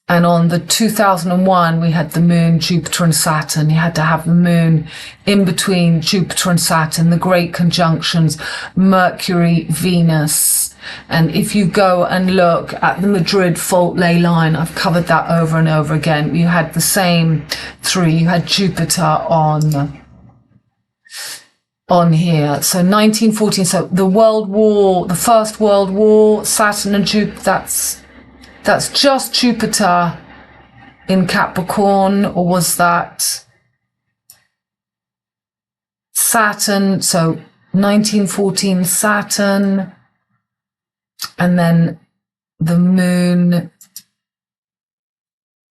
And on the 2001, we had the moon, Jupiter and Saturn. You had to have the moon in between Jupiter and Saturn, the great conjunctions, Mercury, Venus. And if you go and look at the Madrid fault ley line, I've covered that over and over again. You had the same 3. You had Jupiter on here. So 1914, so the World War, the First World War, Saturn and Jupiter, that's That's just Jupiter in Capricorn, or was that Saturn? So 1914 Saturn, and then the moon,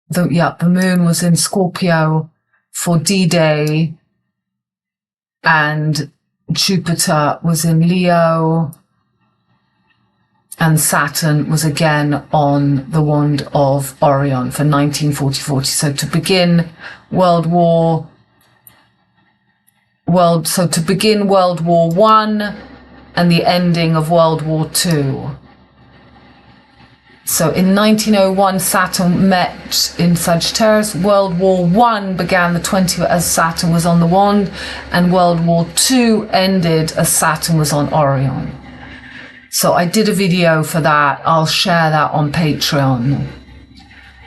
the moon was in Scorpio for D-Day, and Jupiter was in Leo, and Saturn was again on the wand of Orion for 1940. So to begin World War One and the ending of World War II. So in 1901, Saturn met in Sagittarius. World War One began the 20th as Saturn was on the wand, and World War II ended as Saturn was on Orion. So I did a video for that. I'll share that on Patreon.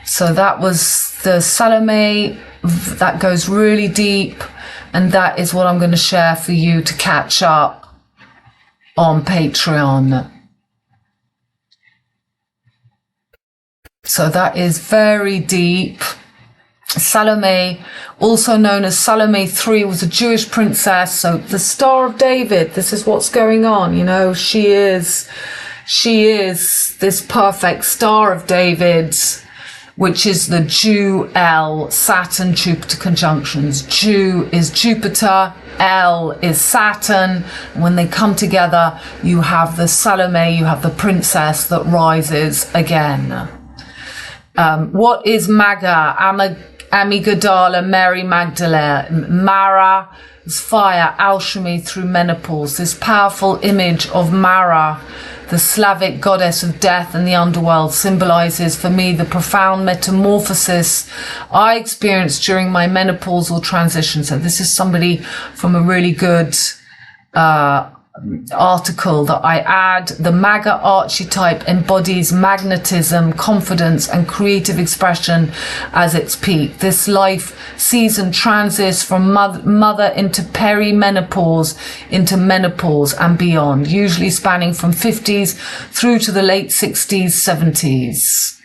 So that was the Salome. That goes really deep, and that is what I'm going to share for you to catch up on Patreon. So that is very deep. Salome, also known as Salome III, was a Jewish princess. So the Star of David, this is what's going on. You know, she is this perfect Star of David, which is the Jew ELLE, Saturn, Jupiter conjunctions. Jew is Jupiter, ELLE is Saturn. When they come together, you have the Salome, you have the princess that rises again. What is Maga, Amygdala, Mary Magdalene? Mara is fire, alchemy through menopause. This powerful image of Mara, the Slavic goddess of death and the underworld, symbolizes for me the profound metamorphosis I experienced during my menopausal transition. So this is somebody from a really good article that I add. The Maga archetype embodies magnetism, confidence, and creative expression as its peak. This life season transits from mother into perimenopause, into menopause and beyond, usually spanning from 50s through to the late 60s, 70s.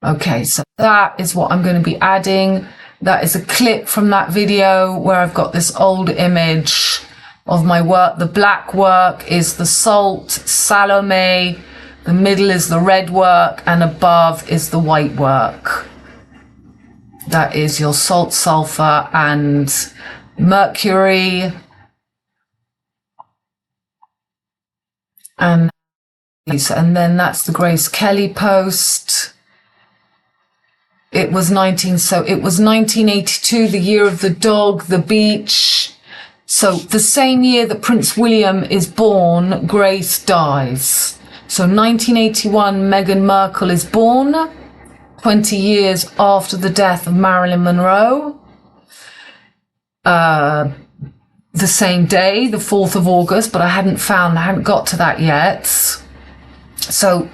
Okay, so that is what I'm going to be adding. That is a clip from that video where I've got this old image of my work. The black work is the salt, Salome, the middle is the red work, and above is the white work. That is your salt, sulfur, and Mercury. And then that's the Grace Kelly post. It was 1982, the year of the dog, the beach. So the same year that Prince William is born, Grace dies. So 1981, Meghan Markle is born, 20 years after the death of Marilyn Monroe. The same day, the 4th of August, but I hadn't got to that yet. So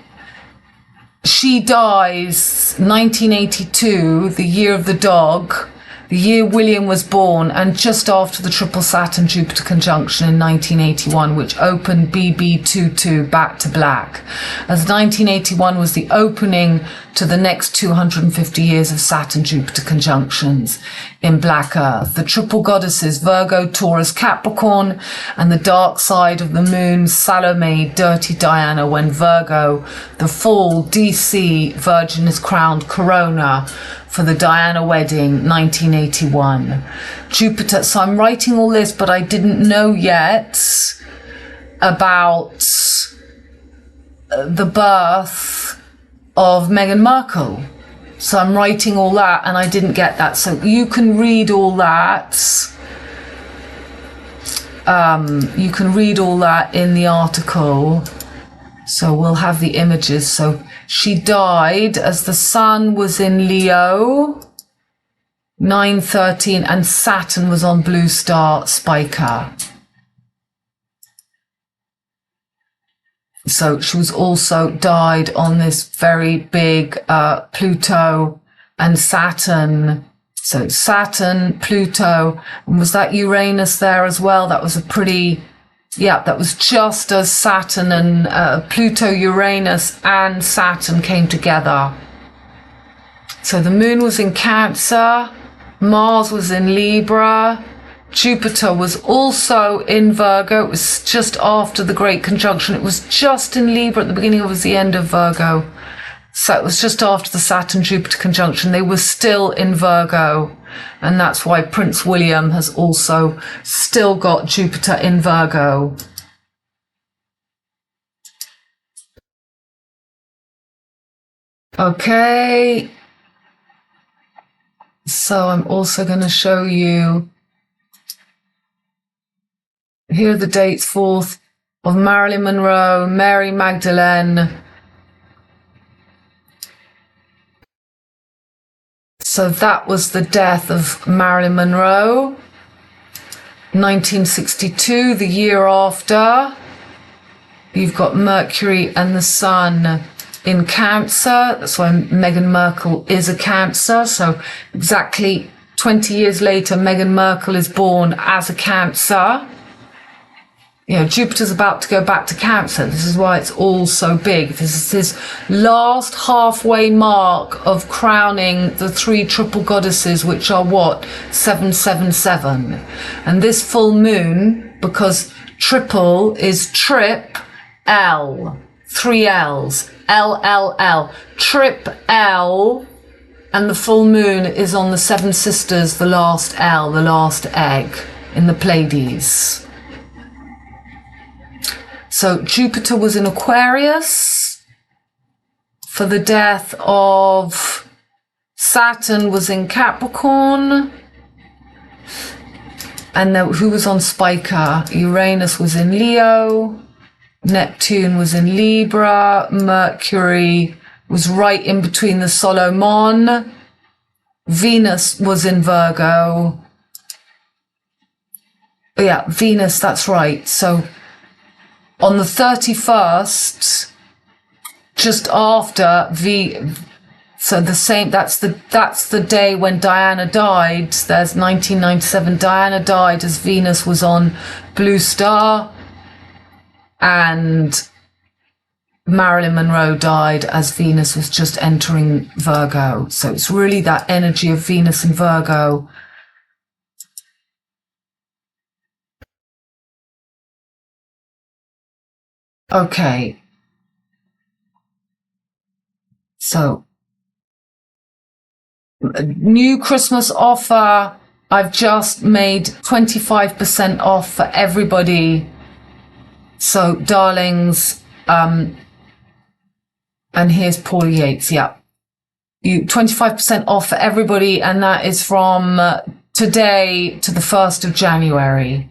she dies 1982, the year of the dog, the year William was born, and just after the triple Saturn Jupiter conjunction in 1981, which opened BB22 back to black, as 1981 was the opening to the next 250 years of Saturn Jupiter conjunctions in black earth. The triple goddesses, Virgo, Taurus, Capricorn, and the dark side of the moon, Salome, Dirty Diana, when Virgo, the full DC Virgin is crowned Corona for the Diana wedding, 1981. Jupiter. So I'm writing all this, but I didn't know yet about the birth of Meghan Markle. So I'm writing all that, and I didn't get that. So you can read all that. You can read all that in the article. So we'll have the images. So she died as the sun was in Leo, 9/13, and Saturn was on Blue Star Spica. So she was also died on this very big Pluto and Saturn. So Saturn, Pluto, and was that Uranus there as well? That was a pretty Yeah, that was just as Saturn and Pluto, Uranus and Saturn came together. So the moon was in Cancer, Mars was in Libra, Jupiter was also in Virgo. It was just after the Great Conjunction. It was just in Libra at the beginning, it was the end of Virgo. So it was just after the Saturn-Jupiter conjunction. They were still in Virgo. And that's why Prince William has also still got Jupiter in Virgo. Okay. So I'm also going to show you, here are the dates forth of Marilyn Monroe, Mary Magdalene. So that was the death of Marilyn Monroe, 1962, the year after. You've got Mercury and the Sun in Cancer. That's why Meghan Markle is a Cancer. So exactly 20 years later, Meghan Markle is born as a Cancer. You know, Jupiter's about to go back to Cancer. This is why it's all so big. This is his last halfway mark of crowning the three triple goddesses, which are what? 777. And this full moon, because triple is trip L, three L's, LLL, trip L, and the full moon is on the Seven Sisters, the last L, the last egg in the Pleiades. So Jupiter was in Aquarius for the death of Saturn was in Capricorn. And who was on Spica? Uranus was in Leo. Neptune was in Libra. Mercury was right in between the Solomon. Venus was in Virgo. Yeah, Venus, that's right. So on the 31st, just after that's the day when Diana died. There's 1997. Diana died as Venus was on Blue Star, and Marilyn Monroe died as Venus was just entering Virgo. So it's really that energy of Venus and Virgo. Okay. So, a new Christmas offer. I've just made 25% off for everybody. So, darlings, and here's Paula Yates. Yeah. 25% off for everybody. And that is from today to the 1st of January.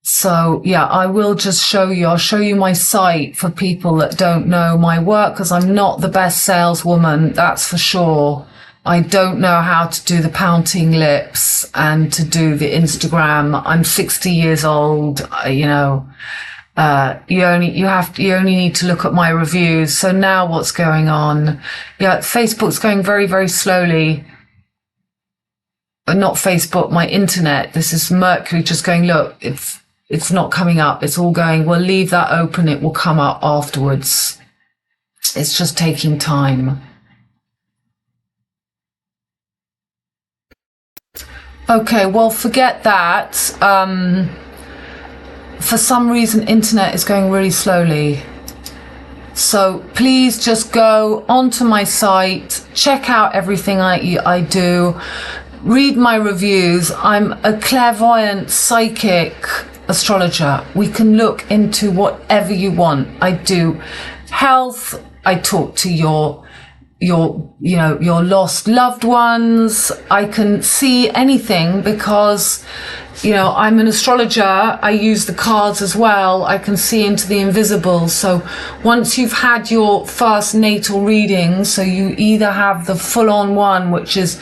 So yeah, I will just show you, I'll show you my site for people that don't know my work, because I'm not the best saleswoman, that's for sure. I don't know how to do the pouting lips and to do the Instagram. I'm 60 years old, you know, you only need to look at my reviews. So now what's going on? Yeah, Facebook's going very, very slowly. But not Facebook, my internet. This is Mercury just going, look, it's not coming up. It's all going, well, leave that open. It will come up afterwards. It's just taking time. Okay, well, forget that. For some reason, internet is going really slowly. So please just go onto my site, check out everything I do, read my reviews. I'm a clairvoyant, psychic astrologer. We can look into whatever you want. I do health. I talk to your lost loved ones. I can see anything because, I'm an astrologer. I use the cards as well. I can see into the invisible. So once you've had your first natal reading, so you either have the full-on one, which is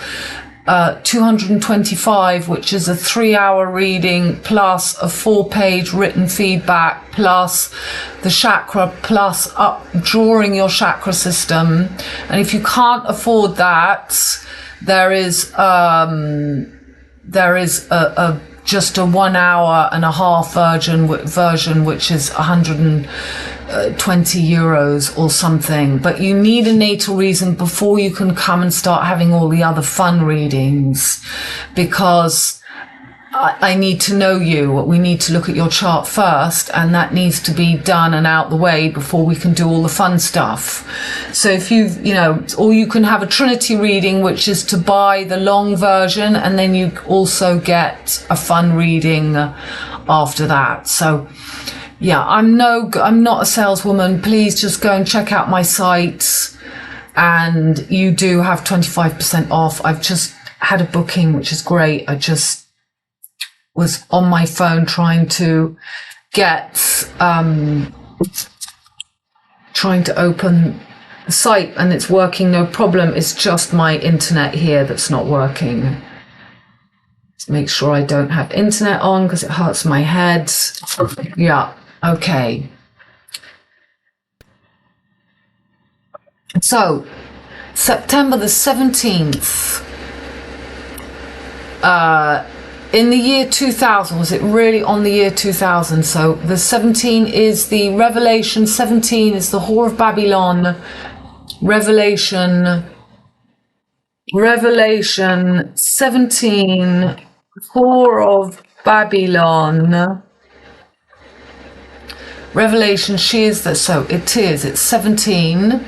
225, which is a 3-hour reading plus a 4-page written feedback plus the chakra plus up drawing your chakra system. And if you can't afford that, there is a just a 1 hour and a half version, which is 120 euros or something. But you need a natal reason before you can come and start having all the other fun readings, because I need to know you. We need to look at your chart first, and that needs to be done and out the way before we can do all the fun stuff. So if or you can have a Trinity reading, which is to buy the long version, and then you also get a fun reading after that. So yeah, I'm not a saleswoman. Please just go and check out my site, and you do have 25% off. I've just had a booking, which is great. I just was on my phone trying to open the site, and it's working no problem. It's just my internet here that's not working. Let's make sure I don't have internet on because it hurts my head. Yeah, okay. So September the 17th, in the year 2000, was it really on the year 2000? So the 17 is the Revelation, 17 is the Whore of Babylon, Revelation 17, Whore of Babylon, Revelation, it's 17,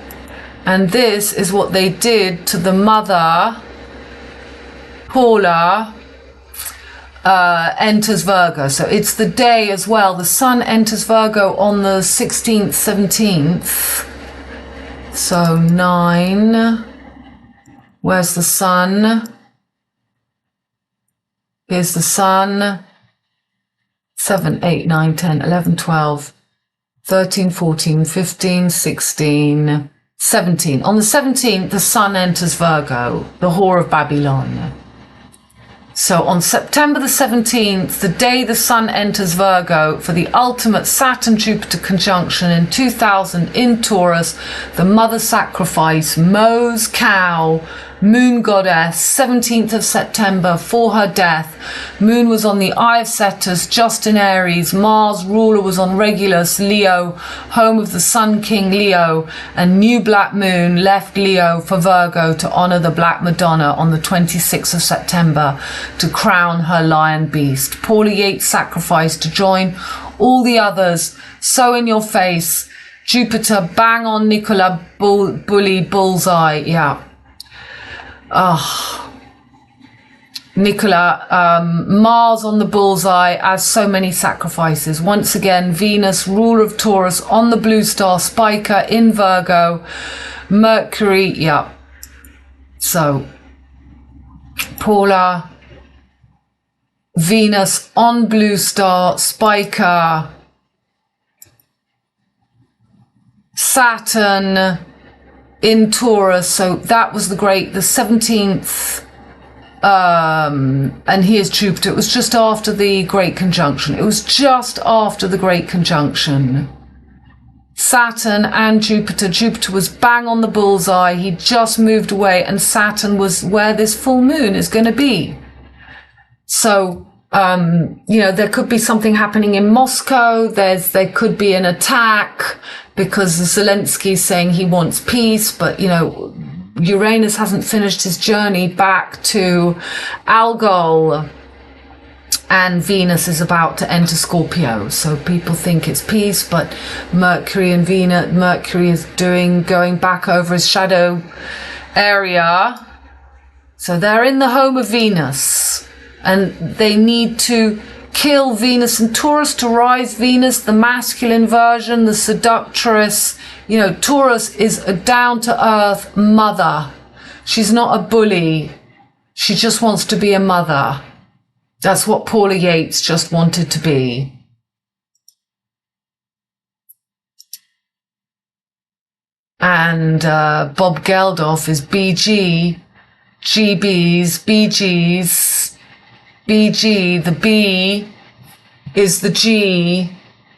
and this is what they did to the mother, Paula, enters Virgo. So it's the day as well. The sun enters Virgo on the 16th, 17th. So 9. Where's the sun? Here's the sun. 7, 8, 9, 10, 11, 12, 13, 14, 15, 16, 17. On the 17th, the sun enters Virgo, the Whore of Babylon. So on September the 17th, the day the sun enters Virgo for the ultimate Saturn-Jupiter conjunction in 2000 in Taurus, the mother sacrifice, Mo's cow, moon goddess, 17th of September for her death. Moon was on the Eye of Cetus, just in Aries. Mars, ruler, was on Regulus, Leo, home of the Sun King Leo. And new black moon left Leo for Virgo to honor the Black Madonna on the 26th of September to crown her lion beast. Paula Yates sacrificed to join all the others. So in your face, Jupiter, bang on Nicola, bully, bullseye. Yeah. Nicola, Mars on the bullseye, as so many sacrifices. Once again, Venus, ruler of Taurus, on the blue star spiker in Virgo. Mercury, yeah. So, Paula, Venus on blue star spiker. Saturn in Taurus, so that was the 17th, and here's Jupiter. It was just after the Great Conjunction. It was just after the Great Conjunction. Saturn and Jupiter. Jupiter was bang on the bullseye. He just moved away, and Saturn was where this full moon is going to be. So, there could be something happening in Moscow. There could be an attack because Zelensky is saying he wants peace, but, Uranus hasn't finished his journey back to Algol, and Venus is about to enter Scorpio. So people think it's peace, but Mercury is going back over his shadow area. So they're in the home of Venus, and they need to kill Venus and Taurus to rise Venus, the masculine version, the seductress. Taurus is a down-to-earth mother. She's not a bully. She just wants to be a mother. That's what Paula Yates just wanted to be. And Bob Geldof is BG, GBs, BGs, BG, the B is the G.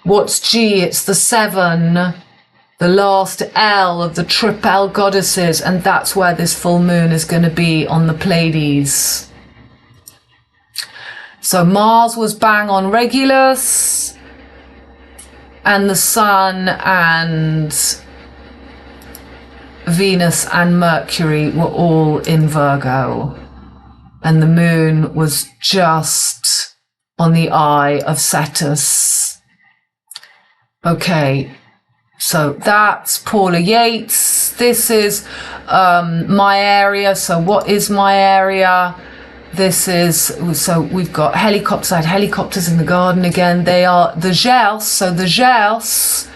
What's G? It's the 7, the last L of the triple goddesses, and that's where this full moon is going to be, on the Pleiades. So Mars was bang on Regulus, and the Sun and Venus and Mercury were all in Virgo, and the Moon was just on the eye of Cetus. Okay, so that's Paula Yates. This is my area. So what is my area? This is, so we've got helicopters. I had helicopters in the garden again. They are the Gels. So the Gels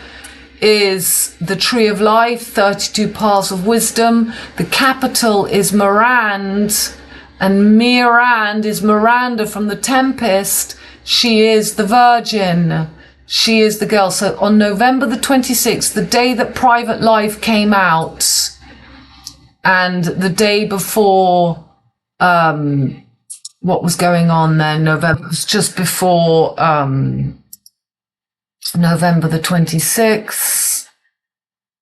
is the tree of life, 32 paths of wisdom. The capital is Mirand, and Mirand is Miranda from The Tempest. She is the Virgin. She is the girl. So on November the 26th, the day that Private Life came out, and the day before, what was going on then? November, it was just before November the 26th,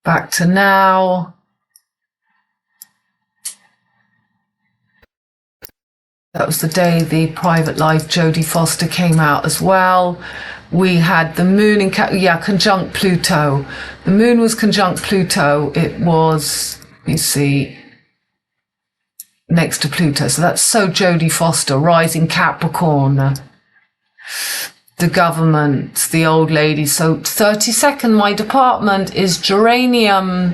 back to now. That was the day the Private Life Jodie Foster came out as well. We had the Moon in, conjunct Pluto. The Moon was conjunct Pluto. It was, you see, next to Pluto. So that's so Jodie Foster, rising Capricorn, the government, the old lady. So 32nd, my department is geranium,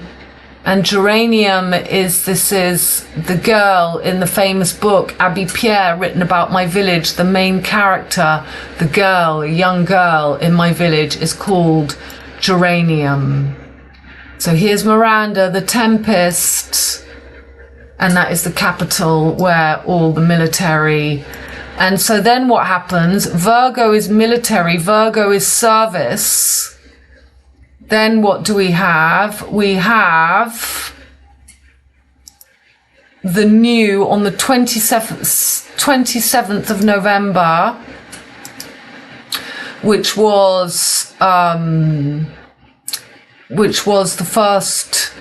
and geranium is, this is the girl in the famous book, Abby Pierre, written about my village. The main character, the girl, a young girl in my village, is called Geranium. So here's Miranda, the Tempest, and that is the capital where all the military. And so then what happens? Virgo is military, Virgo is service. Then what do we have? We have the new on the 27th of November, which was the first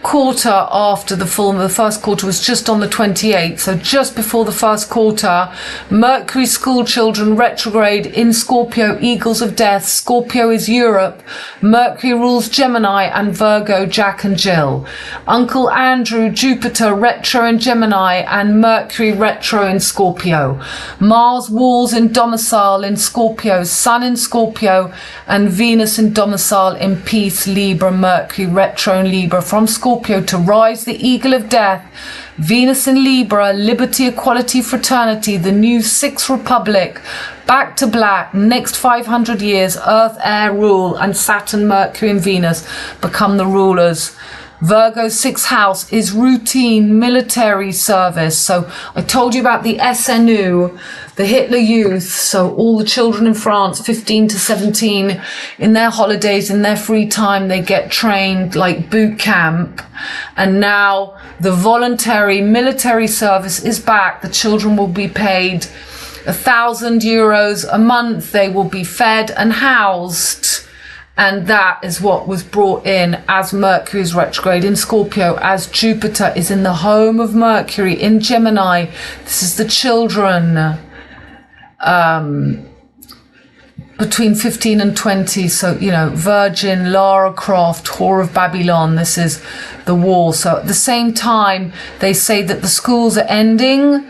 quarter after the full moon. The first quarter was just on the 28th, so just before the first quarter. Mercury school children retrograde in Scorpio, eagles of death. Scorpio is Europe. Mercury rules Gemini and Virgo, Jack and Jill. Uncle Andrew, Jupiter retro in Gemini and Mercury retro in Scorpio. Mars walls in domicile in Scorpio, Sun in Scorpio, and Venus in domicile in Peace, Libra. Mercury retro in Libra from Scorpio to rise the eagle of death. Venus in Libra, liberty, equality, fraternity, the new Sixth Republic, back to black, next 500 years, Earth, air rule, and Saturn, Mercury, and Venus become the rulers. Virgo's sixth house is routine military service. So I told you about the SNU, the Hitler Youth. So all the children in France, 15 to 17, in their holidays, in their free time, they get trained like boot camp. And now the voluntary military service is back. The children will be paid €1,000 a month. They will be fed and housed. And that is what was brought in as Mercury is retrograde in Scorpio, as Jupiter is in the home of Mercury in Gemini. This is the children between 15 and 20. So, you know, Virgin, Lara Croft, Whore of Babylon. This is the war. So at the same time, they say that the schools are ending.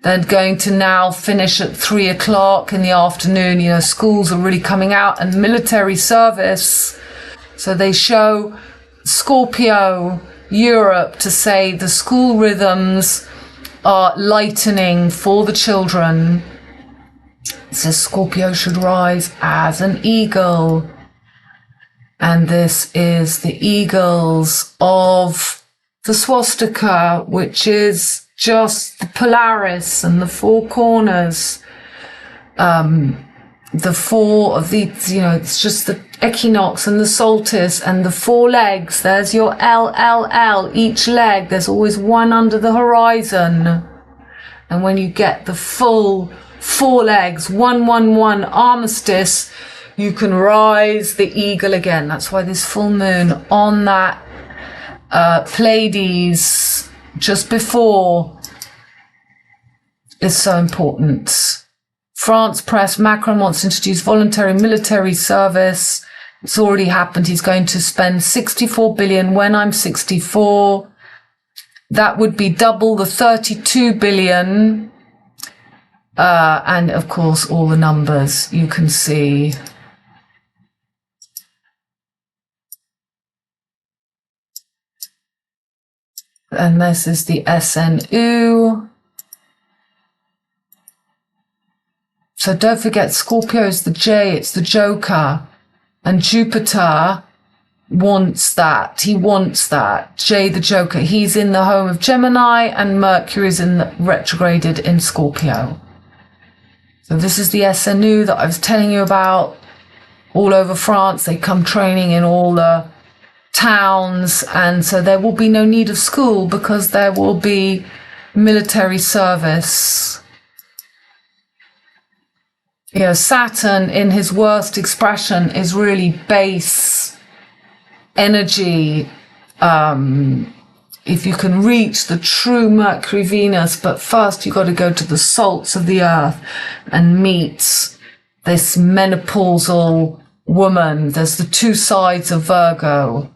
They're going to now finish at 3 o'clock in the afternoon. You know, schools are really coming out, and military service. So they show Scorpio, Europe, to say the school rhythms are lightening for the children. It says Scorpio should rise as an eagle. And this is the eagles of the swastika, which is just the Polaris and the four corners, the four of the, you know, it's just the equinox and the solstice and the four legs. There's your LLL, each leg. There's always one under the horizon. And when you get the full four legs, 111 armistice, you can rise the eagle again. That's why this full moon on that Pleiades just before is so important France press, Macron wants to introduce voluntary military service. It's already happened. He's going to spend 64 billion when I'm 64. That would be double the 32 billion. And of course, all the numbers you can see. And this is the SNU. So don't forget, Scorpio is the J, it's the Joker. And Jupiter wants that. He wants that. J, the Joker. He's in the home of Gemini, and Mercury is retrograded in Scorpio. So this is the SNU that I was telling you about. All over France, they come training in all the towns, and so there will be no need of school because there will be military service. You know, Saturn in his worst expression is really base energy. If you can reach the true Mercury Venus, but first you've got to go to the salts of the earth and meet this menopausal woman. There's the two sides of Virgo.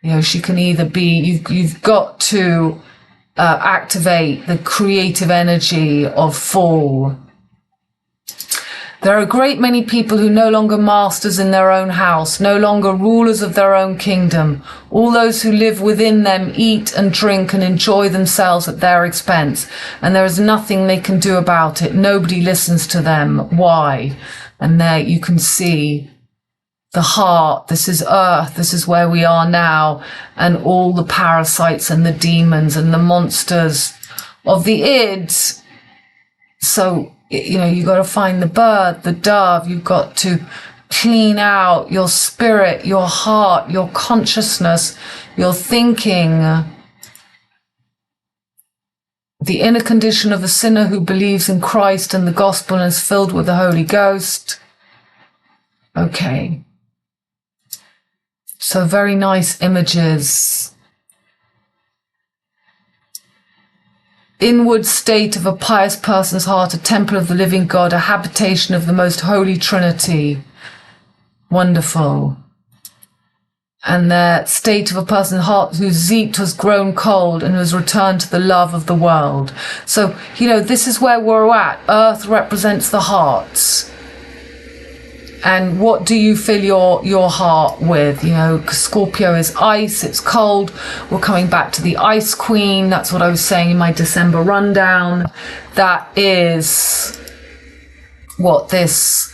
You know, she can either be, you've got to activate the creative energy of fall. There are a great many people who no longer masters in their own house, no longer rulers of their own kingdom. All those who live within them eat and drink and enjoy themselves at their expense, and there is nothing they can do about it. Nobody listens to them. Why? And there you can see the heart. This is Earth. This is where we are now, and all the parasites and the demons and the monsters of the id. So, you know, you've got to find the bird, the dove. You've got to clean out your spirit, your heart, your consciousness, your thinking. The inner condition of a sinner who believes in Christ and the gospel and is filled with the Holy Ghost. Okay. So very nice images. Inward state of a pious person's heart, a temple of the living God, a habitation of the most holy Trinity. Wonderful. And the state of a person's heart whose zeet has grown cold and has returned to the love of the world. So, you know, this is where we're at. Earth represents the heart. And what do you fill your heart with? You know, Scorpio is ice, it's cold. We're coming back to the Ice Queen. That's what I was saying in my December rundown. That is what this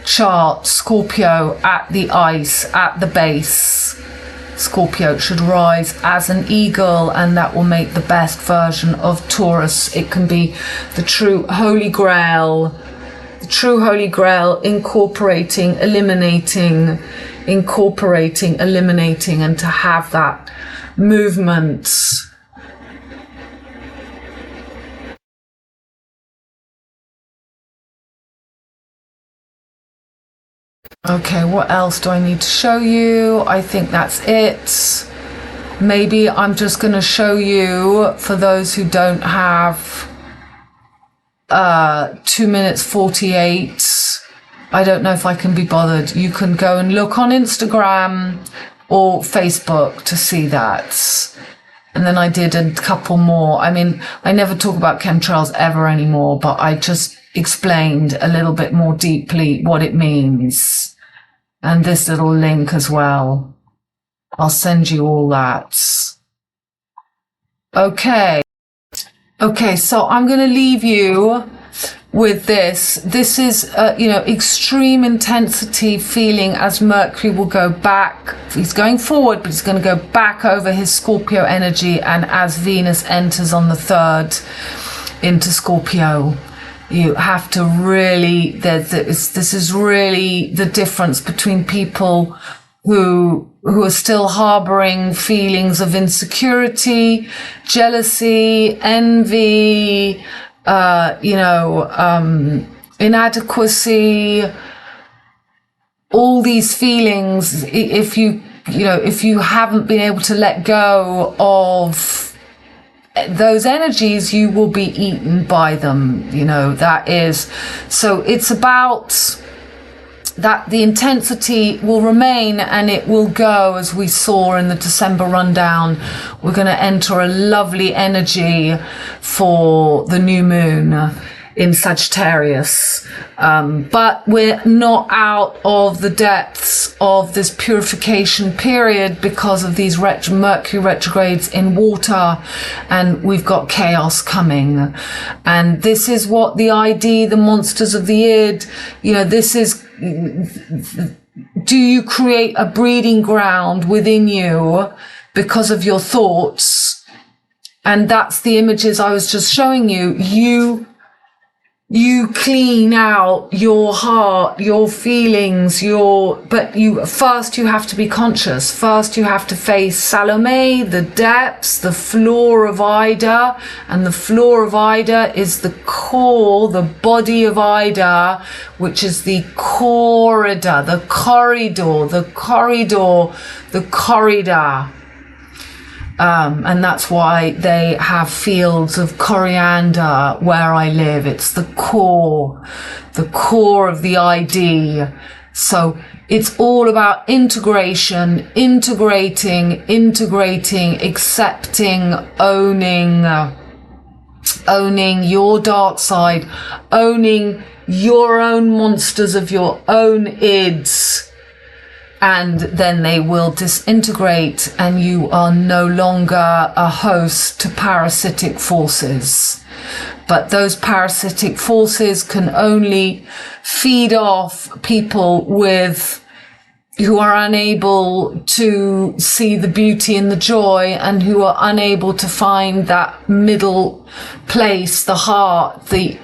chart, Scorpio at the ice, at the base. Scorpio should rise as an eagle, and that will make the best version of Taurus. It can be the true Holy Grail. True Holy Grail, incorporating, eliminating, and to have that movement. Okay, what else do I need to show you? I think that's it. Maybe I'm just going to show you, for those who don't have 2 minutes 48. I don't know if I can be bothered. You can go and look on Instagram or Facebook to see that. And then I did a couple more. I mean, I never talk about chemtrails ever anymore, but I just explained a little bit more deeply what it means. And this little link as well. I'll send you all that. Okay. Okay, so I'm going to leave you with this. This is, extreme intensity feeling as Mercury will go back. He's going forward, but he's going to go back over his Scorpio energy. And as Venus enters on the 3rd into Scorpio, you have to really, this is really the difference between people who are still harboring feelings of insecurity, jealousy, envy, inadequacy, all these feelings. If you haven't been able to let go of those energies, you will be eaten by them. You know, that is, so it's about that the intensity will remain and it will go, as we saw in the December rundown. We're going to enter a lovely energy for the new moon in Sagittarius. But we're not out of the depths of this purification period because of these Mercury retrogrades in water, and we've got chaos coming. And this is what the ID, the monsters of the id, you know, this is, do you create a breeding ground within you because of your thoughts? And that's the images I was just showing you. You clean out your heart, your feelings, but first you have to be conscious. First you have to face Salome, the depths, the floor of Ida, and the floor of Ida is the core, the body of Ida, which is the corridor, the corridor, the corridor, the corridor. And that's why they have fields of coriander where I live. It's the core of the ID. So it's all about integration, integrating, accepting, owning your dark side, owning your own monsters of your own ids. And then they will disintegrate and you are no longer a host to parasitic forces. But those parasitic forces can only feed off people who are unable to see the beauty and the joy, and who are unable to find that middle place, the heart, the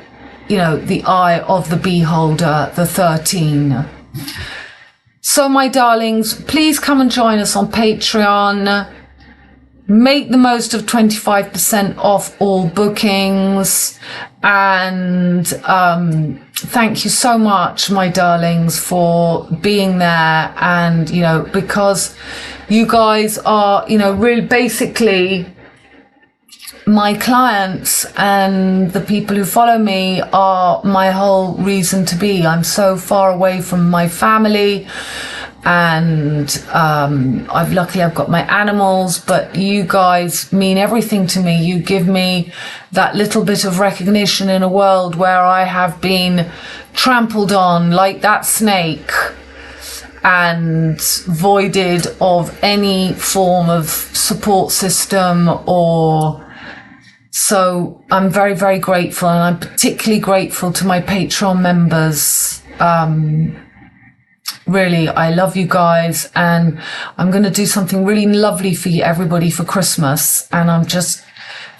eye of the beholder, the 13. So my darlings, please come and join us on Patreon. Make the most of 25% off all bookings. And thank you so much, my darlings, for being there. And, you know, because you guys are, you know, really basically my clients, and the people who follow me are my whole reason to be. I'm so far away from my family, and luckily I've got my animals, but you guys mean everything to me. You give me that little bit of recognition in a world where I have been trampled on like that snake and voided of any form of support system So I'm very, very grateful, and I'm particularly grateful to my Patreon members. Really, I love you guys, and I'm going to do something really lovely for you, everybody, for Christmas. And I'm just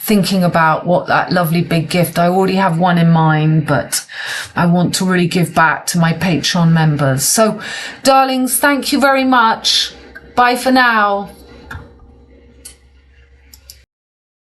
thinking about what that lovely big gift, I already have one in mind, but I want to really give back to my Patreon members. So, darlings, thank you very much. Bye for now.